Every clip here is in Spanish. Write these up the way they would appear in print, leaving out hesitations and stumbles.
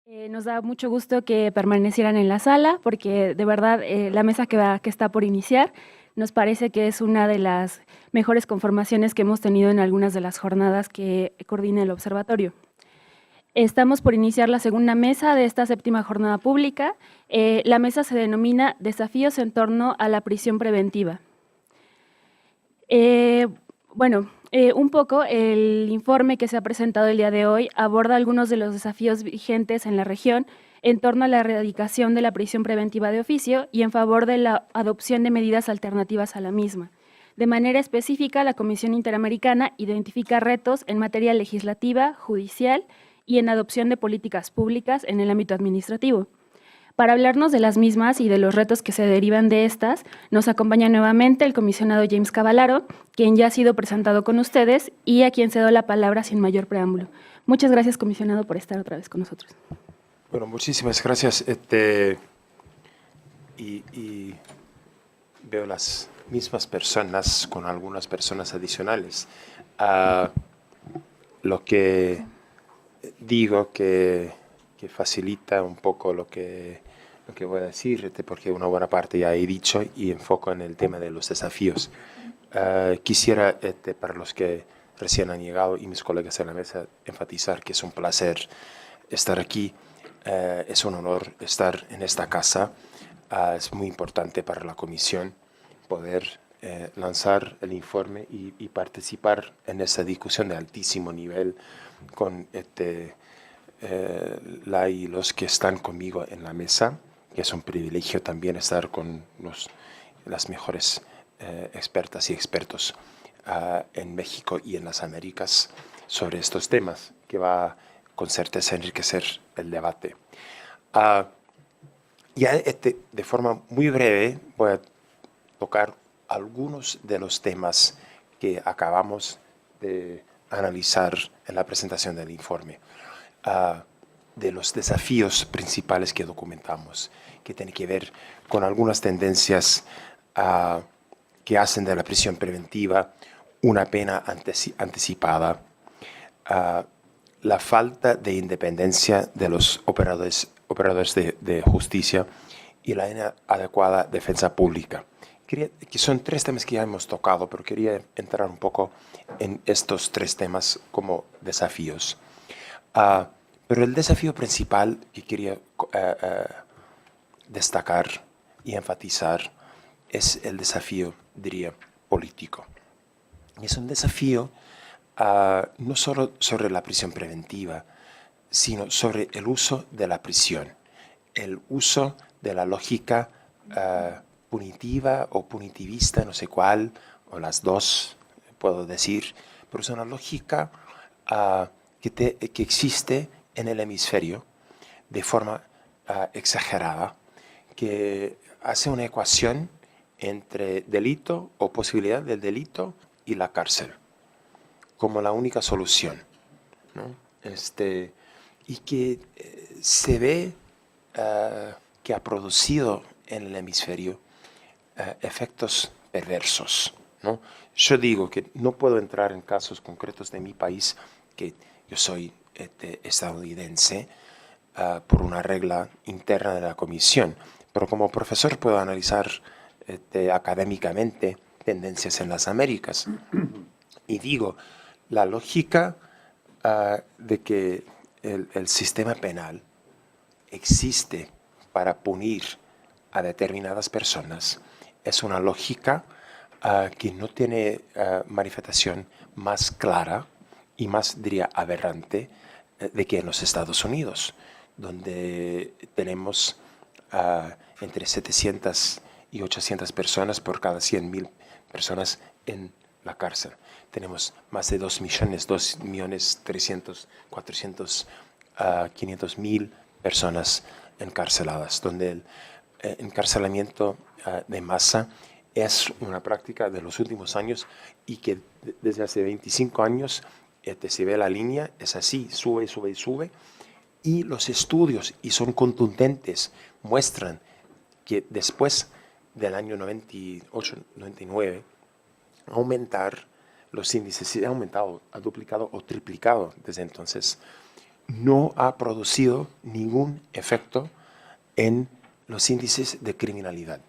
Nos da mucho gusto que permanecieran en la sala porque de verdad la mesa que está por iniciar nos parece que es una de las mejores conformaciones que hemos tenido en algunas de las jornadas que coordina el observatorio. Estamos por iniciar la segunda mesa de esta séptima jornada pública. La mesa se denomina Desafíos en torno a la prisión preventiva. Un poco el informe que se ha presentado el día de hoy aborda algunos de los desafíos vigentes en la región en torno a la erradicación de la prisión preventiva de oficio y en favor de la adopción de medidas alternativas a la misma. De manera específica, la Comisión Interamericana identifica retos en materia legislativa, judicial y en adopción de políticas públicas en el ámbito administrativo. Para hablarnos de las mismas y de los retos que se derivan de estas, nos acompaña nuevamente el comisionado James Cavallaro, quien ya ha sido presentado con ustedes y a quien cedo la palabra sin mayor preámbulo. Muchas gracias, comisionado, por estar otra vez con nosotros. Bueno, muchísimas gracias. Y veo las mismas personas con algunas personas adicionales. Lo que digo que facilita un poco lo que voy a decir, porque una buena parte ya he dicho y enfoco en el tema de los desafíos. Quisiera, para los que recién han llegado y mis colegas en la mesa, enfatizar que es un placer estar aquí. Es un honor estar en esta casa. Es muy importante para la comisión poder lanzar el informe y participar en esa discusión de altísimo nivel con los que están conmigo en la mesa, que es un privilegio también estar con las mejores expertas y expertos en México y en las Américas sobre estos temas, que va con certeza a enriquecer el debate. De forma muy breve voy a tocar algunos de los temas que acabamos de analizar en la presentación del informe, de los desafíos principales que documentamos, que tienen que ver con algunas tendencias que hacen de la prisión preventiva una pena anticipada, la falta de independencia de los operadores de justicia y la inadecuada defensa pública. Que son tres temas que ya hemos tocado, pero quería entrar un poco en estos tres temas como desafíos. Pero el desafío principal que quería destacar y enfatizar es el desafío, diría, político. Es un desafío no solo sobre la prisión preventiva, sino sobre el uso de la prisión, el uso de la lógica punitiva o punitivista, no sé cuál, o las dos, puedo decir, pero es una lógica que existe en el hemisferio de forma exagerada, que hace una ecuación entre delito o posibilidad del delito y la cárcel como la única solución, ¿no? Y que se ve que ha producido en el hemisferio efectos perversos, ¿no? Yo digo que no puedo entrar en casos concretos de mi país, que yo soy estadounidense por una regla interna de la comisión, pero como profesor puedo analizar académicamente tendencias en las Américas. Y digo, la lógica de que el sistema penal existe para punir a determinadas personas es una lógica que no tiene manifestación más clara y más, diría, aberrante de que en los Estados Unidos, donde tenemos entre 700 y 800 personas por cada 100.000 personas en la cárcel. Tenemos más de 2 millones 300, 400, 500 mil personas encarceladas, donde el encarcelamiento de masa es una práctica de los últimos años y que desde hace 25 años se ve la línea, es así, sube, sube y sube, y los estudios, y son contundentes, muestran que después del año 98, 99, aumentar los índices, sí, ha aumentado, ha duplicado o triplicado desde entonces, no ha producido ningún efecto en los índices de criminalidad.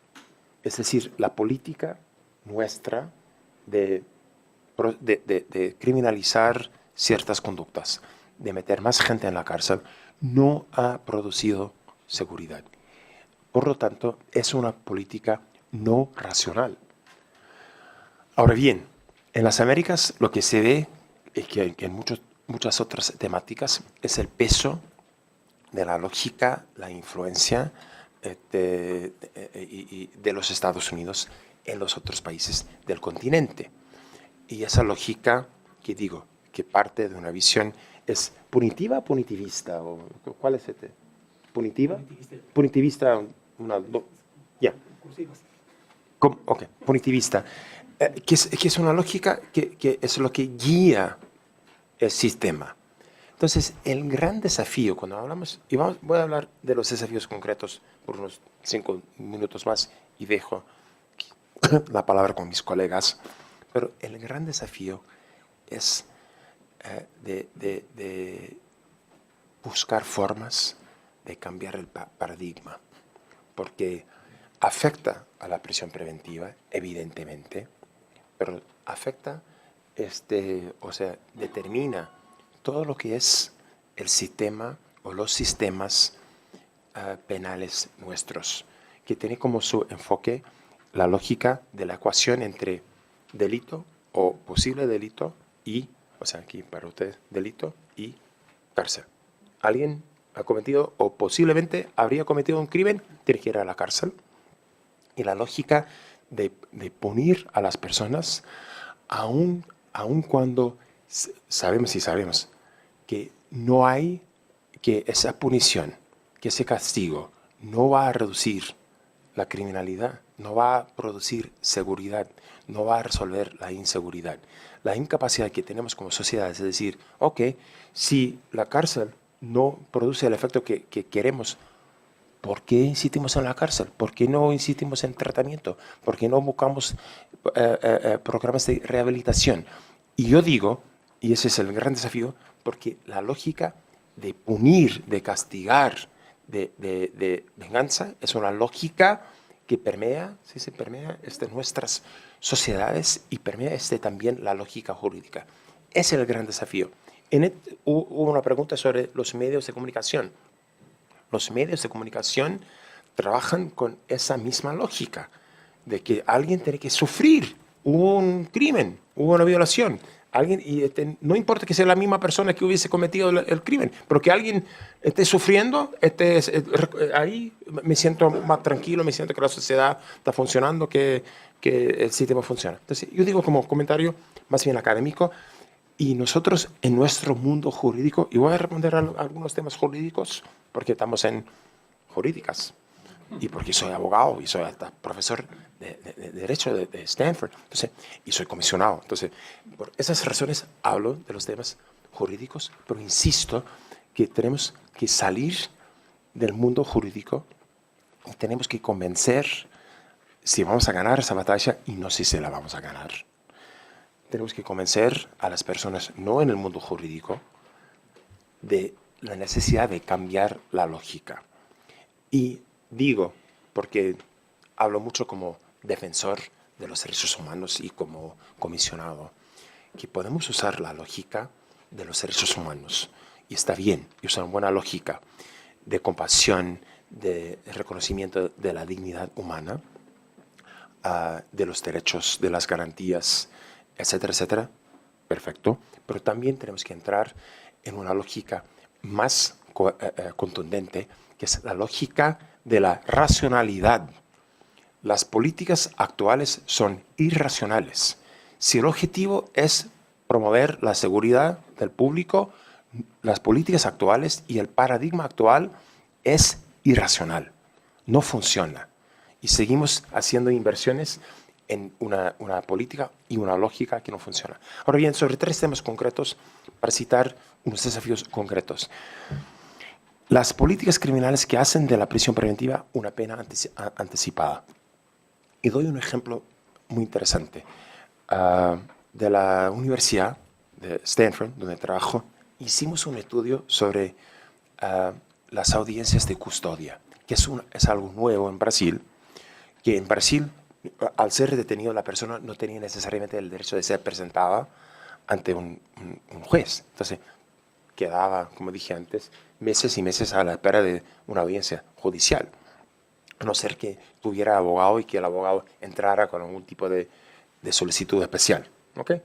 Es decir, la política nuestra de criminalizar ciertas conductas, de meter más gente en la cárcel, no ha producido seguridad. Por lo tanto, es una política no racional. Ahora bien, en las Américas lo que se ve es que en muchas otras temáticas es el peso de la lógica, la influencia de los Estados Unidos en los otros países del continente. Y esa lógica, que digo, que parte de una visión, ¿es punitiva o punitivista? ¿O cuál es este? ¿Punitiva? Punitivista. Ya. Ok, punitivista. Que es una lógica que es lo que guía el sistema. Entonces, el gran desafío, cuando hablamos, y voy a hablar de los desafíos concretos por unos 5 minutos más y dejo la palabra con mis colegas, pero el gran desafío es de buscar formas de cambiar el paradigma, porque afecta a la prisión preventiva, evidentemente, pero afecta, o sea, determina todo lo que es el sistema o los sistemas penales nuestros, que tiene como su enfoque la lógica de la ecuación entre delito o posible delito y, o sea, aquí para usted, delito y cárcel. Alguien ha cometido o posiblemente habría cometido un crimen, tiene que ir a la cárcel. Y la lógica de punir a las personas, aun cuando sabemos que no hay, que esa punición, que ese castigo no va a reducir la criminalidad, no va a producir seguridad, no va a resolver la inseguridad. La incapacidad que tenemos como sociedad es decir, ok, si la cárcel no produce el efecto que queremos, ¿por qué insistimos en la cárcel? ¿Por qué no insistimos en tratamiento? ¿Por qué no buscamos programas de rehabilitación? Y yo digo, y ese es el gran desafío, porque la lógica de punir, de castigar, de venganza, es una lógica que permea, sí, se permea nuestras sociedades y permea también la lógica jurídica. Ese es el gran desafío. Hubo una pregunta sobre los medios de comunicación. Los medios de comunicación trabajan con esa misma lógica, de que alguien tiene que sufrir, hubo un crimen, hubo una violación, alguien, y no importa que sea la misma persona que hubiese cometido el crimen, pero que alguien esté sufriendo, ahí me siento más tranquilo, me siento que la sociedad está funcionando, que el sistema funciona. Entonces, yo digo como comentario más bien académico, y nosotros en nuestro mundo jurídico, y voy a responder a algunos temas jurídicos, porque estamos en jurídicas, y porque soy abogado y soy hasta profesor de Derecho de Stanford, entonces, y soy comisionado. Entonces, por esas razones hablo de los temas jurídicos, pero insisto que tenemos que salir del mundo jurídico y tenemos que convencer si vamos a ganar esa batalla, y no sé si la vamos a ganar. Tenemos que convencer a las personas, no en el mundo jurídico, de la necesidad de cambiar la lógica. Y digo, porque hablo mucho como defensor de los derechos humanos y como comisionado, que podemos usar la lógica de los derechos humanos. Y está bien, y usar una buena lógica de compasión, de reconocimiento de la dignidad humana, de los derechos, de las garantías, etcétera, etcétera. Perfecto. Pero también tenemos que entrar en una lógica más contundente, que es la lógica de la racionalidad. Las políticas actuales son irracionales. Si el objetivo es promover la seguridad del público, las políticas actuales y el paradigma actual es irracional. No funciona. Y seguimos haciendo inversiones en una política y una lógica que no funciona. Ahora bien, sobre 3 temas concretos, para citar unos desafíos concretos. Las políticas criminales que hacen de la prisión preventiva una pena anticipada. Y doy un ejemplo muy interesante. De la Universidad de Stanford, donde trabajo, hicimos un estudio sobre las audiencias de custodia, que es algo nuevo en Brasil, que en Brasil, al ser detenido, la persona no tenía necesariamente el derecho de ser presentada ante un juez. Entonces, quedaba, como dije antes, meses y meses a la espera de una audiencia judicial, a no ser que tuviera abogado y que el abogado entrara con algún tipo de solicitud especial. ¿Okay?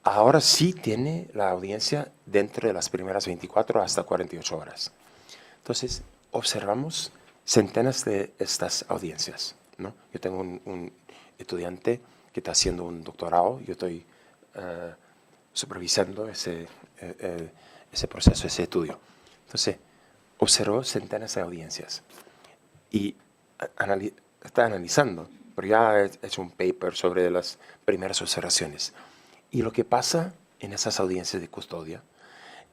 Ahora sí tiene la audiencia dentro de las primeras 24 hasta 48 horas. Entonces, observamos centenas de estas audiencias, ¿no? Yo tengo un estudiante que está haciendo un doctorado, yo estoy supervisando ese proceso, ese estudio. Entonces, observó centenas de audiencias y está analizando, pero ya ha hecho un paper sobre las primeras observaciones. Y lo que pasa en esas audiencias de custodia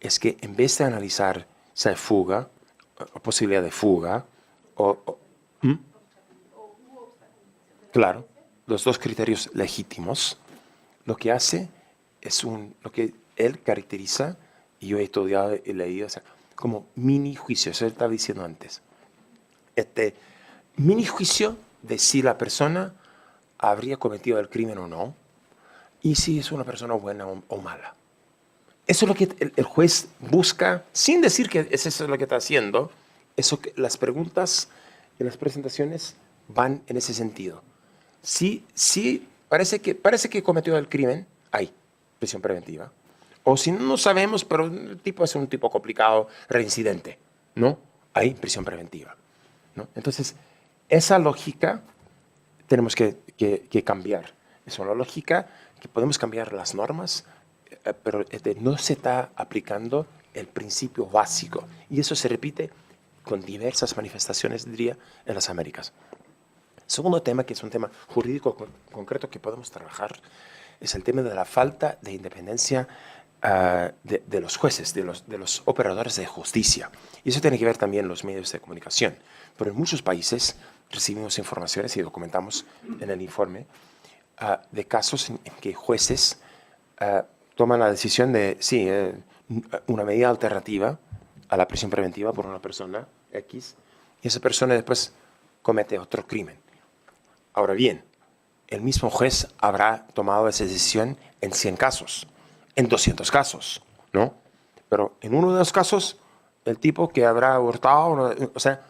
es que en vez de analizar si hay fuga, o posibilidad de fuga, claro, los dos criterios legítimos, lo que hace es lo que él caracteriza, y yo he estudiado y leído, o sea, como mini juicio, eso estaba diciendo antes. Este mini juicio de si la persona habría cometido el crimen o no, y si es una persona buena o mala. Eso es lo que el juez busca, sin decir que es eso lo que está haciendo. Las preguntas y las presentaciones van en ese sentido. Sí, parece que cometió el crimen, hay prisión preventiva. O si no sabemos, pero el tipo es un tipo complicado, reincidente, ¿no? Hay prisión preventiva, ¿no? Entonces, esa lógica tenemos que cambiar. Es una lógica que podemos cambiar las normas, pero no se está aplicando el principio básico. Y eso se repite con diversas manifestaciones, diría, en las Américas. Segundo tema, que es un tema jurídico concreto que podemos trabajar, es el tema de la falta de independencia de los jueces, de los operadores de justicia. Y eso tiene que ver también los medios de comunicación. Pero en muchos países recibimos informaciones y documentamos en el informe de casos en que jueces toman la decisión de, sí, una medida alternativa a la prisión preventiva por una persona X, y esa persona después comete otro crimen. Ahora bien, el mismo juez habrá tomado esa decisión en 100 casos, en 200 casos, ¿no? Pero en uno de los casos, el tipo que habrá hurtado, o sea,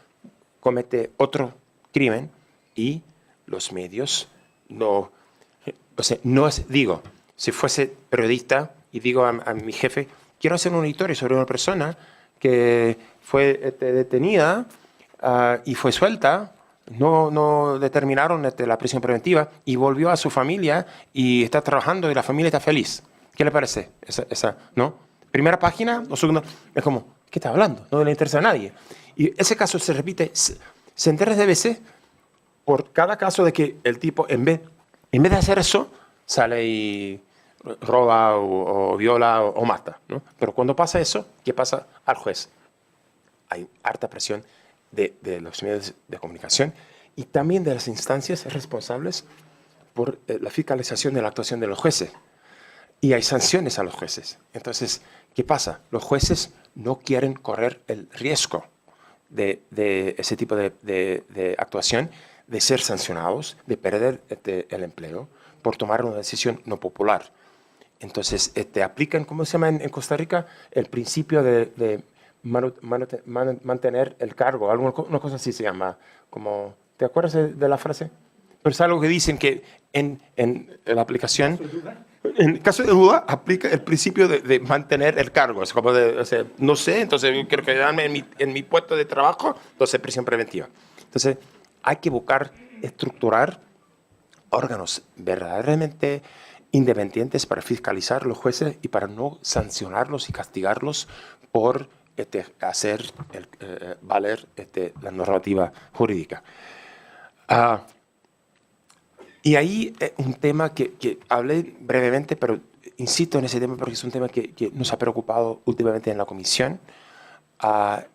comete otro crimen y los medios no... O sea, no es, digo, si fuese periodista y digo a mi jefe, quiero hacer una historia sobre una persona que fue detenida y fue suelta, no determinaron la prisión preventiva y volvió a su familia y está trabajando y la familia está feliz. ¿Qué le parece? ¿No? Primera página o segunda, es como, ¿qué está hablando? No le interesa a nadie. Y ese caso se repite centenas de veces por cada caso de que el tipo, en vez de hacer eso, sale y roba o viola o mata, ¿no? Pero cuando pasa eso, ¿qué pasa al juez? Hay harta presión de los medios de comunicación y también de las instancias responsables por la fiscalización de la actuación de los jueces. Y hay sanciones a los jueces. Entonces, ¿qué pasa? Los jueces no quieren correr el riesgo de ese tipo de actuación, de ser sancionados, de perder el empleo por tomar una decisión no popular. Entonces, aplican, ¿cómo se llama en Costa Rica? El principio de mantener el cargo. Una cosa así se llama. Como, ¿te acuerdas de la frase? Pero es algo que dicen que en la aplicación, en caso de duda, aplica el principio de mantener el cargo. Es como de, o sea, no sé, entonces yo quiero quedarme en mi puesto de trabajo, entonces prisión preventiva. Entonces, hay que buscar estructurar órganos verdaderamente independientes para fiscalizar a los jueces y para no sancionarlos y castigarlos por hacer valer la normativa jurídica. Y ahí un tema que hablé brevemente, pero insisto en ese tema porque es un tema que nos ha preocupado últimamente en la comisión,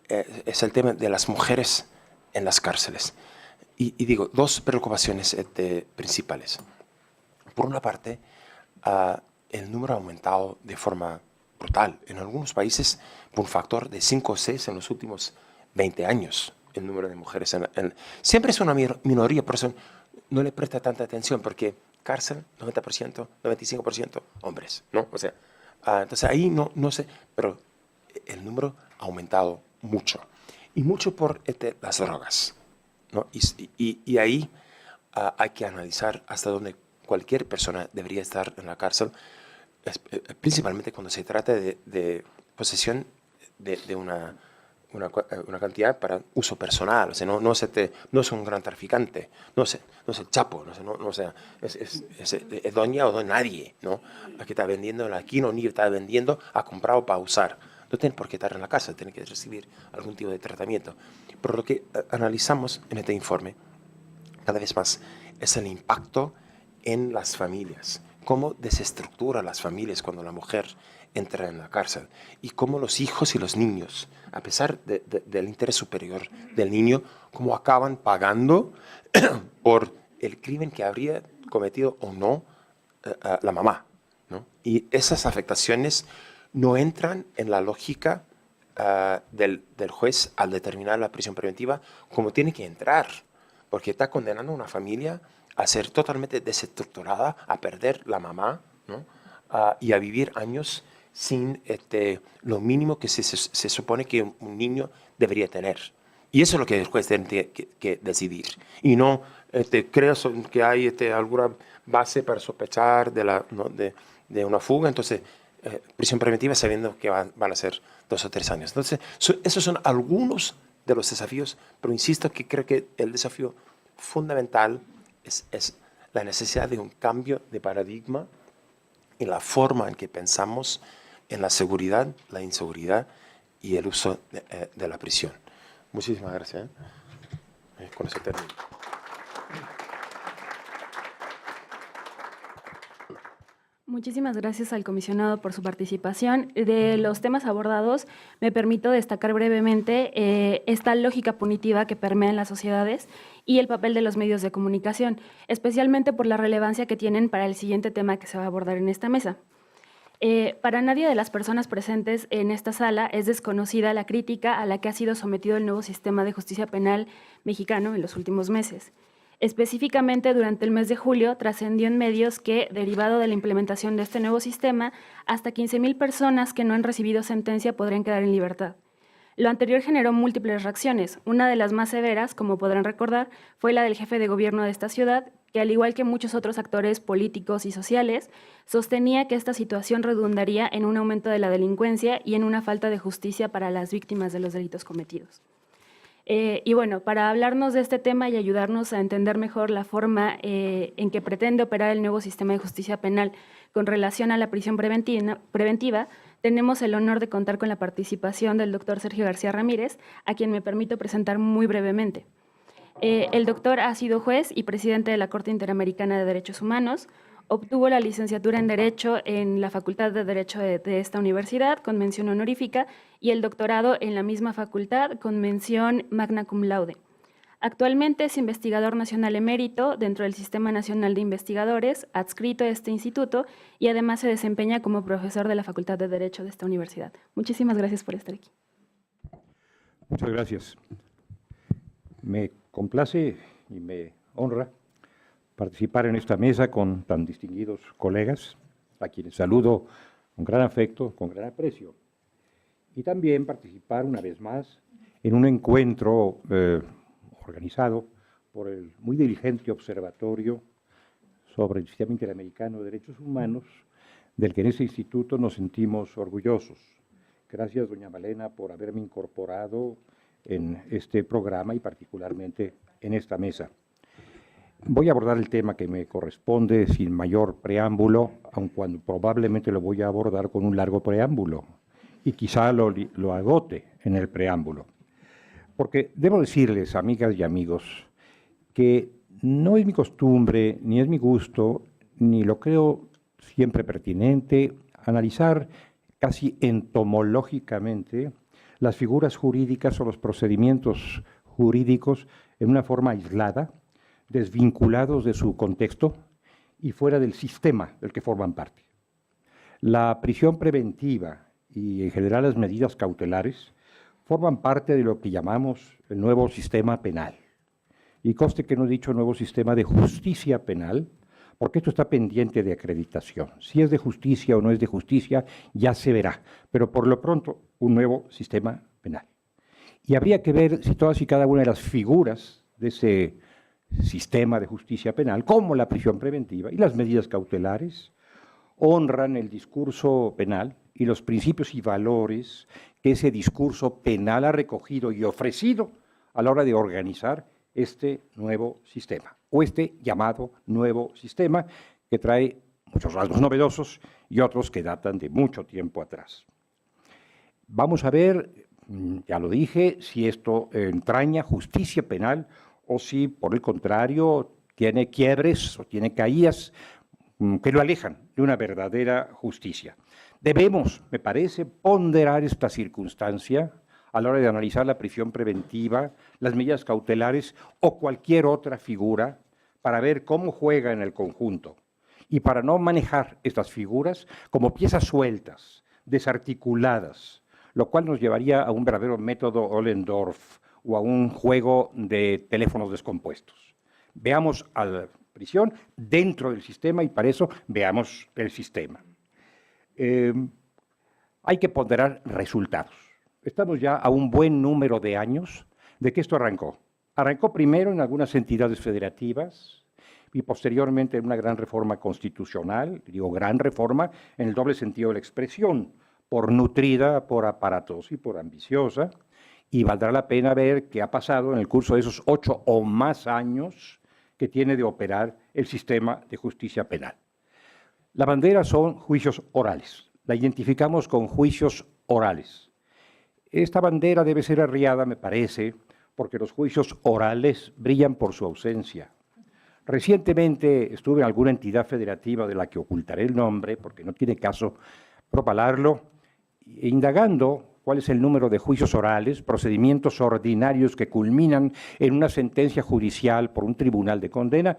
es el tema de las mujeres en las cárceles. Y digo, dos preocupaciones principales. Por una parte, el número ha aumentado de forma brutal. En algunos países, por un factor de 5 o 6 en los últimos 20 años, el número de mujeres. Siempre es una minoría, por eso no le presta tanta atención, porque cárcel, 90%, 95% hombres, ¿no? O sea, entonces ahí no sé, pero el número ha aumentado mucho. Y mucho por las drogas, ¿no? Y ahí hay que analizar hasta dónde cualquier persona debería estar en la cárcel, principalmente cuando se trata de posesión de una cantidad para uso personal. O sea, no es un gran traficante, no es el Chapo, es doña o nadie, ¿no? La que está vendiendo aquí no ni está vendiendo, ha comprado para usar. No tiene por qué estar en la casa, tiene que recibir algún tipo de tratamiento. Pero lo que analizamos en este informe, cada vez más, es el impacto en las familias. Cómo desestructura las familias cuando la mujer entra en la cárcel. Y cómo los hijos y los niños, a pesar del interés superior del niño, cómo acaban pagando por el crimen que habría cometido o no la mamá, ¿no? Y esas afectaciones no entran en la lógica del juez al determinar la prisión preventiva como tiene que entrar, porque está condenando a una familia a ser totalmente desestructurada, a perder la mamá, ¿no? Y a vivir años sin lo mínimo que se supone que un niño debería tener. Y eso es lo que el juez tiene que decidir. Y no creo que hay alguna base para sospechar de una fuga, entonces prisión preventiva sabiendo que van a ser 2 o 3 años. Entonces, esos son algunos de los desafíos, pero insisto que creo que el desafío fundamental es la necesidad de un cambio de paradigma en la forma en que pensamos en la seguridad, la inseguridad y el uso de la prisión. Muchísimas gracias. Con eso termino. Muchísimas gracias al comisionado por su participación. De los temas abordados, me permito destacar brevemente esta lógica punitiva que permea en las sociedades y el papel de los medios de comunicación, especialmente por la relevancia que tienen para el siguiente tema que se va a abordar en esta mesa. Para nadie de las personas presentes en esta sala es desconocida la crítica a la que ha sido sometido el nuevo sistema de justicia penal mexicano en los últimos meses. Específicamente, durante el mes de julio, trascendió en medios que, derivado de la implementación de este nuevo sistema, hasta 15,000 personas que no han recibido sentencia podrían quedar en libertad. Lo anterior generó múltiples reacciones. Una de las más severas, como podrán recordar, fue la del jefe de gobierno de esta ciudad, que al igual que muchos otros actores políticos y sociales, sostenía que esta situación redundaría en un aumento de la delincuencia y en una falta de justicia para las víctimas de los delitos cometidos. Y bueno, para hablarnos de este tema y ayudarnos a entender mejor la forma en que pretende operar el nuevo sistema de justicia penal con relación a la prisión preventiva, tenemos el honor de contar con la participación del doctor Sergio García Ramírez, a quien me permito presentar muy brevemente. El doctor ha sido juez y presidente de la Corte Interamericana de Derechos Humanos. Obtuvo la licenciatura en Derecho en la Facultad de Derecho de esta universidad, con mención honorífica, y el doctorado en la misma facultad, con mención magna cum laude. Actualmente es investigador nacional emérito dentro del Sistema Nacional de Investigadores, adscrito a este instituto, y además se desempeña como profesor de la Facultad de Derecho de esta universidad. Muchísimas gracias por estar aquí. Muchas gracias. Me complace y me honra participar en esta mesa con tan distinguidos colegas, a quienes saludo con gran afecto, con gran aprecio, y también participar una vez más en un encuentro organizado por el muy diligente Observatorio sobre el Sistema Interamericano de Derechos Humanos, del que en este instituto nos sentimos orgullosos. Gracias, doña Malena, por haberme incorporado en este programa y particularmente en esta mesa. Voy a abordar el tema que me corresponde sin mayor preámbulo, aun cuando probablemente lo voy a abordar con un largo preámbulo y quizá lo agote en el preámbulo. Porque debo decirles, amigas y amigos, que no es mi costumbre, ni es mi gusto, ni lo creo siempre pertinente, analizar casi entomológicamente las figuras jurídicas o los procedimientos jurídicos en una forma aislada, desvinculados de su contexto y fuera del sistema del que forman parte. La prisión preventiva y en general las medidas cautelares forman parte de lo que llamamos el nuevo sistema penal. Y conste que no he dicho nuevo sistema de justicia penal, porque esto está pendiente de acreditación. Si es de justicia o no es de justicia, ya se verá, pero por lo pronto un nuevo sistema penal. Y habría que ver si todas y cada una de las figuras de ese sistema de justicia penal, como la prisión preventiva y las medidas cautelares, honran el discurso penal y los principios y valores que ese discurso penal ha recogido y ofrecido a la hora de organizar este nuevo sistema, o este llamado nuevo sistema, que trae muchos rasgos novedosos y otros que datan de mucho tiempo atrás. Vamos a ver, ya lo dije, si esto entraña justicia penal o si, por el contrario, tiene quiebres o tiene caídas que lo alejan de una verdadera justicia. Debemos, me parece, ponderar esta circunstancia a la hora de analizar la prisión preventiva, las medidas cautelares o cualquier otra figura para ver cómo juega en el conjunto y para no manejar estas figuras como piezas sueltas, desarticuladas, lo cual nos llevaría a un verdadero método Ollendorf o a un juego de teléfonos descompuestos. Veamos a la prisión dentro del sistema y para eso veamos el sistema. Hay que ponderar resultados. Estamos ya a un buen número de años de que esto arrancó. Arrancó primero en algunas entidades federativas y posteriormente en una gran reforma constitucional, digo gran reforma en el doble sentido de la expresión, por nutrida, por aparatosa y por ambiciosa, y valdrá la pena ver qué ha pasado en el curso de esos 8 o más años que tiene de operar el sistema de justicia penal. La bandera son juicios orales, la identificamos con juicios orales. Esta bandera debe ser arriada, me parece, porque los juicios orales brillan por su ausencia. Recientemente estuve en alguna entidad federativa de la que ocultaré el nombre, porque no tiene caso propalarlo, indagando cuál es el número de juicios orales, procedimientos ordinarios que culminan en una sentencia judicial por un tribunal de condena,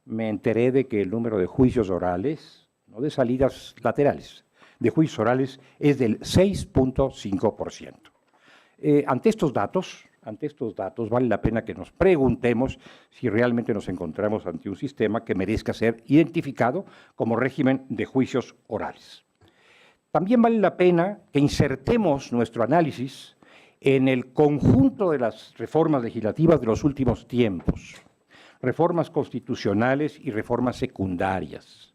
me enteré de que el número de juicios orales, no de salidas laterales, de juicios orales es del 6.5%. Ante estos datos vale la pena que nos preguntemos si realmente nos encontramos ante un sistema que merezca ser identificado como régimen de juicios orales. También vale la pena que insertemos nuestro análisis en el conjunto de las reformas legislativas de los últimos tiempos, reformas constitucionales y reformas secundarias.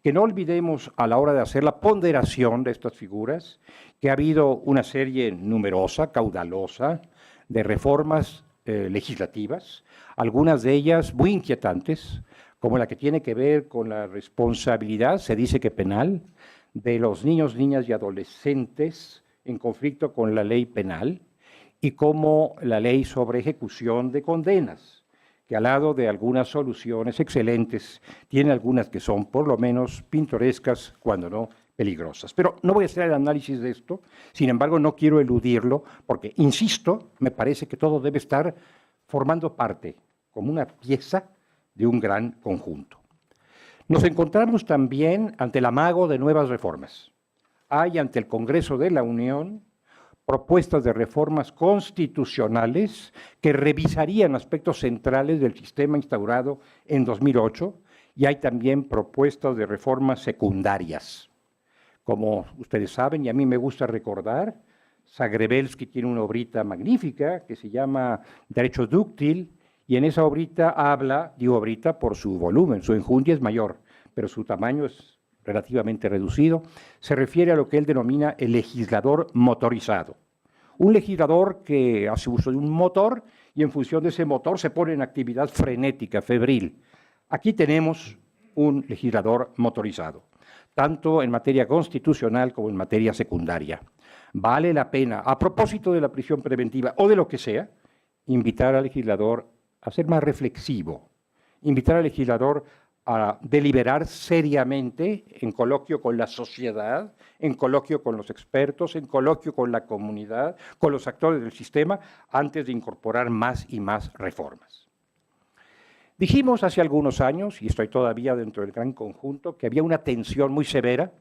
Que no olvidemos a la hora de hacer la ponderación de estas figuras que ha habido una serie numerosa, caudalosa, de reformas legislativas, algunas de ellas muy inquietantes, como la que tiene que ver con la responsabilidad, se dice que penal, de los niños, niñas y adolescentes en conflicto con la ley penal, y como la ley sobre ejecución de condenas, que al lado de algunas soluciones excelentes, tiene algunas que son por lo menos pintorescas, cuando no peligrosas. Pero no voy a hacer el análisis de esto, sin embargo no quiero eludirlo, porque, insisto, me parece que todo debe estar formando parte, como una pieza de un gran conjunto. Nos encontramos también ante el amago de nuevas reformas. Hay ante el Congreso de la Unión propuestas de reformas constitucionales que revisarían aspectos centrales del sistema instaurado en 2008 y hay también propuestas de reformas secundarias. Como ustedes saben, y a mí me gusta recordar, Zagrebelsky tiene una obrita magnífica que se llama Derecho Dúctil y en esa obrita habla, digo obrita por su volumen, su enjundia es mayor, pero su tamaño es relativamente reducido, se refiere a lo que él denomina el legislador motorizado. Un legislador que hace uso de un motor y en función de ese motor se pone en actividad frenética, febril. Aquí tenemos un legislador motorizado, tanto en materia constitucional como en materia secundaria. Vale la pena, a propósito de la prisión preventiva o de lo que sea, invitar al legislador a ser más reflexivo, invitar al legislador a deliberar seriamente en coloquio con la sociedad, en coloquio con los expertos, en coloquio con la comunidad, con los actores del sistema, antes de incorporar más y más reformas. Dijimos hace algunos años, y estoy todavía dentro del gran conjunto, que había una tensión muy severa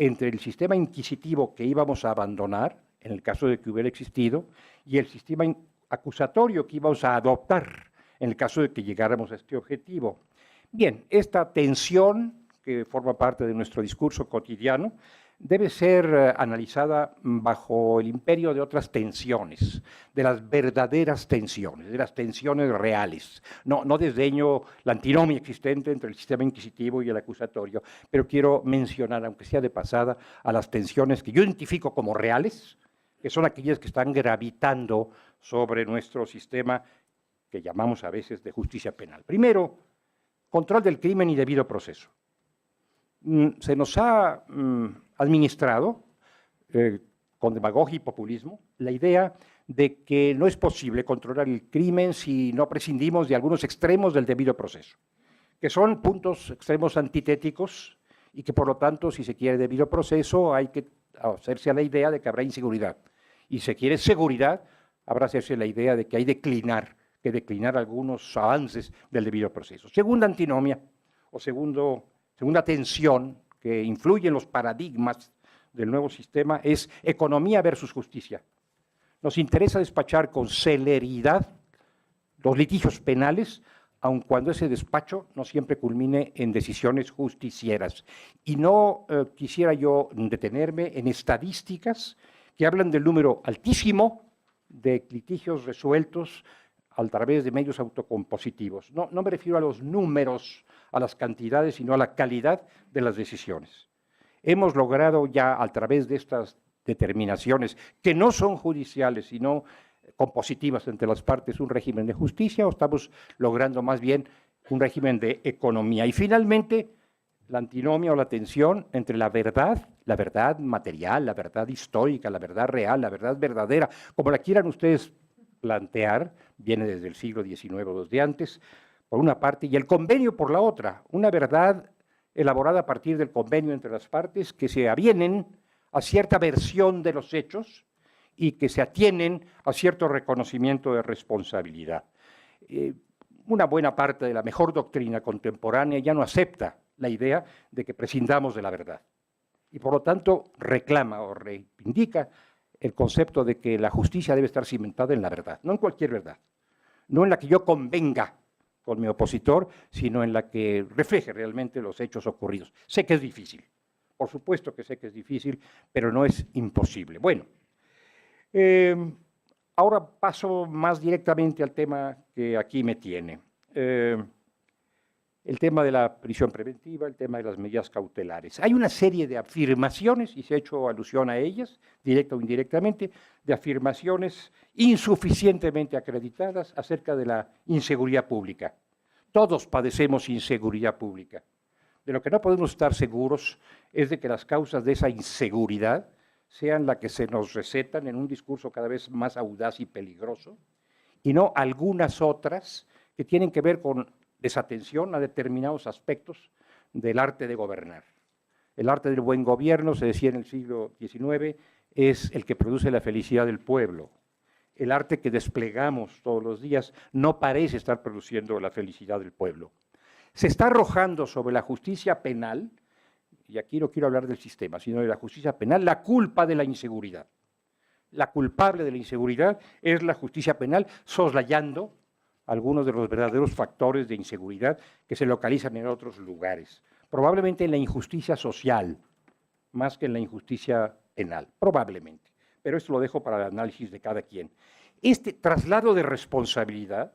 entre el sistema inquisitivo que íbamos a abandonar, en el caso de que hubiera existido, y el sistema acusatorio que íbamos a adoptar, en el caso de que llegáramos a este objetivo. Bien, esta tensión, que forma parte de nuestro discurso cotidiano, debe ser analizada bajo el imperio de otras tensiones, de las verdaderas tensiones, de las tensiones reales. No desdeño la antinomia existente entre el sistema inquisitivo y el acusatorio, pero quiero mencionar, aunque sea de pasada, a las tensiones que yo identifico como reales, que son aquellas que están gravitando sobre nuestro sistema que llamamos a veces de justicia penal. Primero, control del crimen y debido proceso. Se nos ha administrado, con demagogia y populismo, la idea de que no es posible controlar el crimen si no prescindimos de algunos extremos del debido proceso, que son puntos extremos antitéticos y que, por lo tanto, si se quiere debido proceso, hay que hacerse a la idea de que habrá inseguridad. Y si se quiere seguridad, habrá hacerse la idea de que hay que declinar algunos avances del debido proceso. Segunda antinomia, o segunda tensión que influye en los paradigmas del nuevo sistema es economía versus justicia. Nos interesa despachar con celeridad los litigios penales, aun cuando ese despacho no siempre culmine en decisiones justicieras. Y no quisiera yo detenerme en estadísticas que hablan del número altísimo de litigios resueltos a través de medios autocompositivos. No me refiero a los números, a las cantidades, sino a la calidad de las decisiones. Hemos logrado ya, a través de estas determinaciones, que no son judiciales, sino compositivas entre las partes, un régimen de justicia, o estamos logrando más bien un régimen de economía. Y finalmente, la antinomia o la tensión entre la verdad material, la verdad histórica, la verdad real, la verdad verdadera, como la quieran ustedes plantear, viene desde el siglo XIX o desde antes, por una parte, y el convenio por la otra, una verdad elaborada a partir del convenio entre las partes que se avienen a cierta versión de los hechos y que se atienen a cierto reconocimiento de responsabilidad. Una buena parte de la mejor doctrina contemporánea ya no acepta la idea de que prescindamos de la verdad y por lo tanto reclama o reivindica el concepto de que la justicia debe estar cimentada en la verdad, no en cualquier verdad, no en la que yo convenga con mi opositor, sino en la que refleje realmente los hechos ocurridos. Sé que es difícil, por supuesto que sé que es difícil, pero no es imposible. Bueno, ahora paso más directamente al tema que aquí me tiene. El tema de la prisión preventiva, el tema de las medidas cautelares. Hay una serie de afirmaciones, y se ha hecho alusión a ellas, directa o indirectamente, de afirmaciones insuficientemente acreditadas acerca de la inseguridad pública. Todos padecemos inseguridad pública. De lo que no podemos estar seguros es de que las causas de esa inseguridad sean las que se nos recetan en un discurso cada vez más audaz y peligroso, y no algunas otras que tienen que ver con desatención a determinados aspectos del arte de gobernar. El arte del buen gobierno, se decía en el siglo XIX, es el que produce la felicidad del pueblo. El arte que desplegamos todos los días no parece estar produciendo la felicidad del pueblo. Se está arrojando sobre la justicia penal, y aquí no quiero hablar del sistema, sino de la justicia penal, la culpa de la inseguridad. La culpable de la inseguridad es la justicia penal, soslayando algunos de los verdaderos factores de inseguridad que se localizan en otros lugares. Probablemente en la injusticia social, más que en la injusticia penal, probablemente. Pero esto lo dejo para el análisis de cada quien. Este traslado de responsabilidad,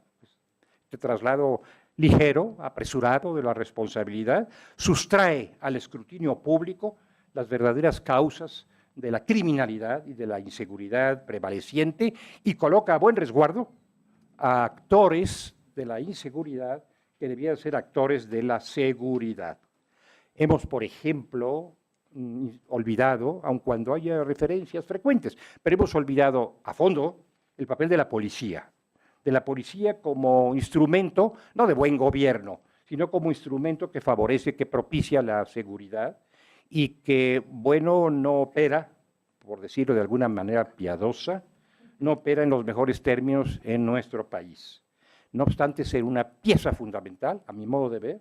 este traslado ligero, apresurado de la responsabilidad, sustrae al escrutinio público las verdaderas causas de la criminalidad y de la inseguridad prevaleciente y coloca a buen resguardo a actores de la inseguridad que debían ser actores de la seguridad. Hemos, por ejemplo, olvidado, aun cuando haya referencias frecuentes, pero hemos olvidado a fondo el papel de la policía como instrumento, no de buen gobierno, sino como instrumento que favorece, que propicia la seguridad y que, bueno, no opera, por decirlo de alguna manera piadosa, no opera en los mejores términos en nuestro país. No obstante ser una pieza fundamental, a mi modo de ver,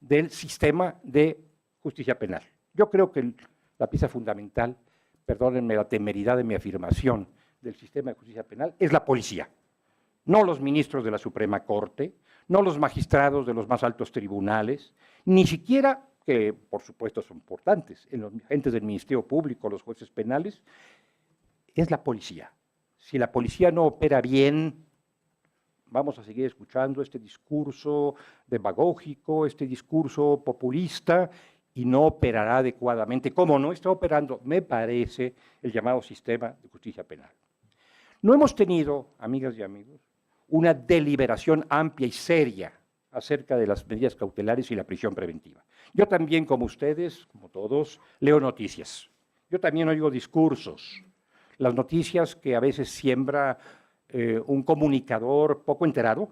del sistema de justicia penal. Yo creo que la pieza fundamental, perdónenme la temeridad de mi afirmación, del sistema de justicia penal, es la policía. No los ministros de la Suprema Corte, no los magistrados de los más altos tribunales, ni siquiera, que por supuesto son importantes, en los agentes del Ministerio Público, los jueces penales, es la policía. Si la policía no opera bien, vamos a seguir escuchando este discurso demagógico, este discurso populista, y no operará adecuadamente, como no está operando, me parece, el llamado sistema de justicia penal. No hemos tenido, amigas y amigos, una deliberación amplia y seria acerca de las medidas cautelares y la prisión preventiva. Yo también, como ustedes, como todos, leo noticias. Yo también oigo discursos. Las noticias que a veces siembra un comunicador poco enterado,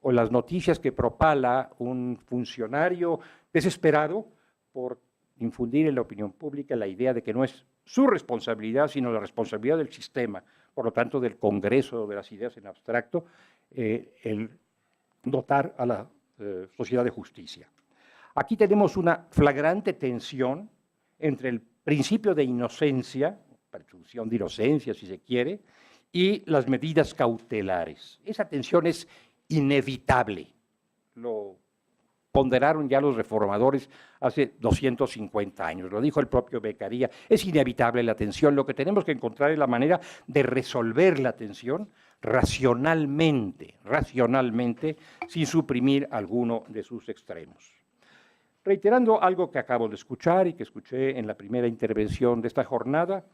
o las noticias que propala un funcionario desesperado por infundir en la opinión pública la idea de que no es su responsabilidad, sino la responsabilidad del sistema, por lo tanto del Congreso de las ideas en abstracto, el dotar a la sociedad de justicia. Aquí tenemos una flagrante tensión entre el principio de inocencia, presunción de inocencia si se quiere, y las medidas cautelares. Esa tensión es inevitable. Lo ponderaron ya los reformadores hace 250 años, lo dijo el propio Beccaria, es inevitable la tensión, lo que tenemos que encontrar es la manera de resolver la tensión racionalmente, sin suprimir alguno de sus extremos. Reiterando algo que acabo de escuchar y que escuché en la primera intervención de esta jornada,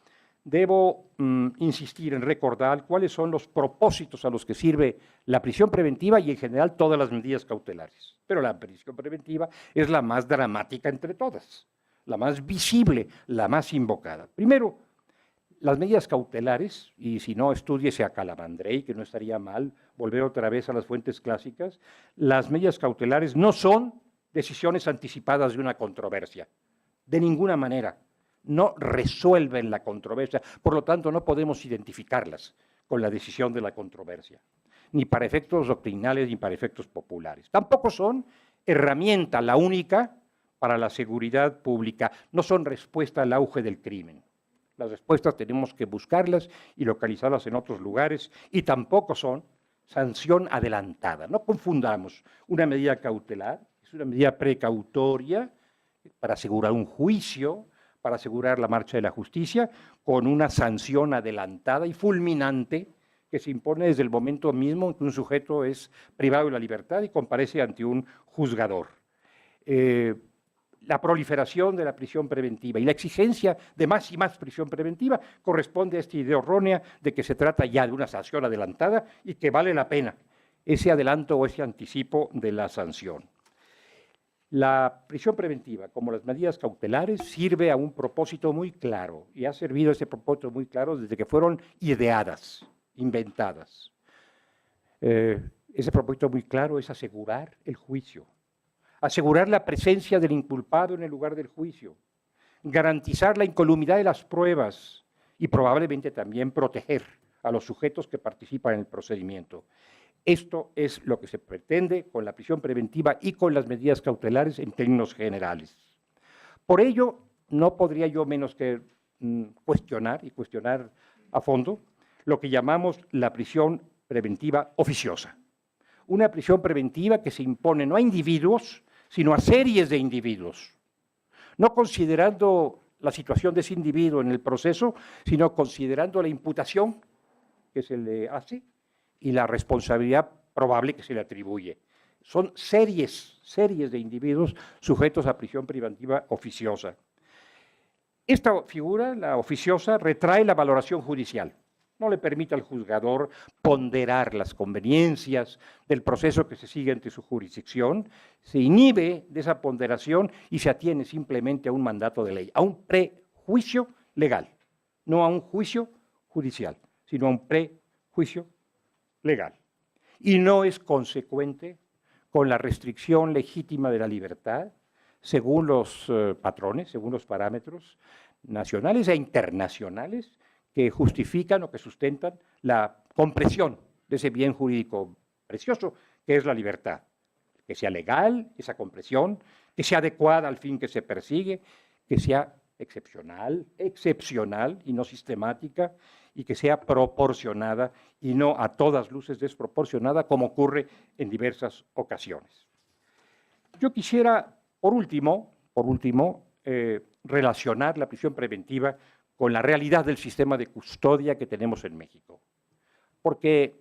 debo insistir en recordar cuáles son los propósitos a los que sirve la prisión preventiva y en general todas las medidas cautelares. Pero la prisión preventiva es la más dramática entre todas, la más visible, la más invocada. Primero, las medidas cautelares, y si no, estúdiese a Calamandrei, que no estaría mal volver otra vez a las fuentes clásicas, las medidas cautelares no son decisiones anticipadas de una controversia, de ninguna manera. No resuelven la controversia, por lo tanto no podemos identificarlas con la decisión de la controversia, ni para efectos doctrinales ni para efectos populares. Tampoco son herramienta la única para la seguridad pública, no son respuesta al auge del crimen. Las respuestas tenemos que buscarlas y localizarlas en otros lugares, y tampoco son sanción adelantada. No confundamos una medida cautelar, es una medida precautoria para asegurar un juicio, para asegurar la marcha de la justicia, con una sanción adelantada y fulminante que se impone desde el momento mismo en que un sujeto es privado de la libertad y comparece ante un juzgador. La proliferación de la prisión preventiva y la exigencia de más y más prisión preventiva corresponde a esta idea errónea de que se trata ya de una sanción adelantada y que vale la pena ese adelanto o ese anticipo de la sanción. La prisión preventiva, como las medidas cautelares, sirve a un propósito muy claro y ha servido ese propósito muy claro desde que fueron ideadas, inventadas. Ese propósito muy claro es asegurar el juicio, asegurar la presencia del inculpado en el lugar del juicio, garantizar la incolumidad de las pruebas y probablemente también proteger a los sujetos que participan en el procedimiento. Esto es lo que se pretende con la prisión preventiva y con las medidas cautelares en términos generales. Por ello, no podría yo menos que cuestionar a fondo lo que llamamos la prisión preventiva oficiosa. Una prisión preventiva que se impone no a individuos, sino a series de individuos, no considerando la situación de ese individuo en el proceso, sino considerando la imputación que se le hace y la responsabilidad probable que se le atribuye. Son series de individuos sujetos a prisión preventiva oficiosa. Esta figura, la oficiosa, retrae la valoración judicial. No le permite al juzgador ponderar las conveniencias del proceso que se sigue ante su jurisdicción, se inhibe de esa ponderación y se atiene simplemente a un mandato de ley, a un prejuicio legal, no a un juicio judicial, sino a un prejuicio legal. Y no es consecuente con la restricción legítima de la libertad, según los patrones, según los parámetros nacionales e internacionales que justifican o que sustentan la compresión de ese bien jurídico precioso que es la libertad. Que sea legal esa compresión, que sea adecuada al fin que se persigue, que sea excepcional y no sistemática, y que sea proporcionada y no a todas luces desproporcionada, como ocurre en diversas ocasiones. Yo quisiera, por último, relacionar la prisión preventiva con la realidad del sistema de custodia que tenemos en México. Porque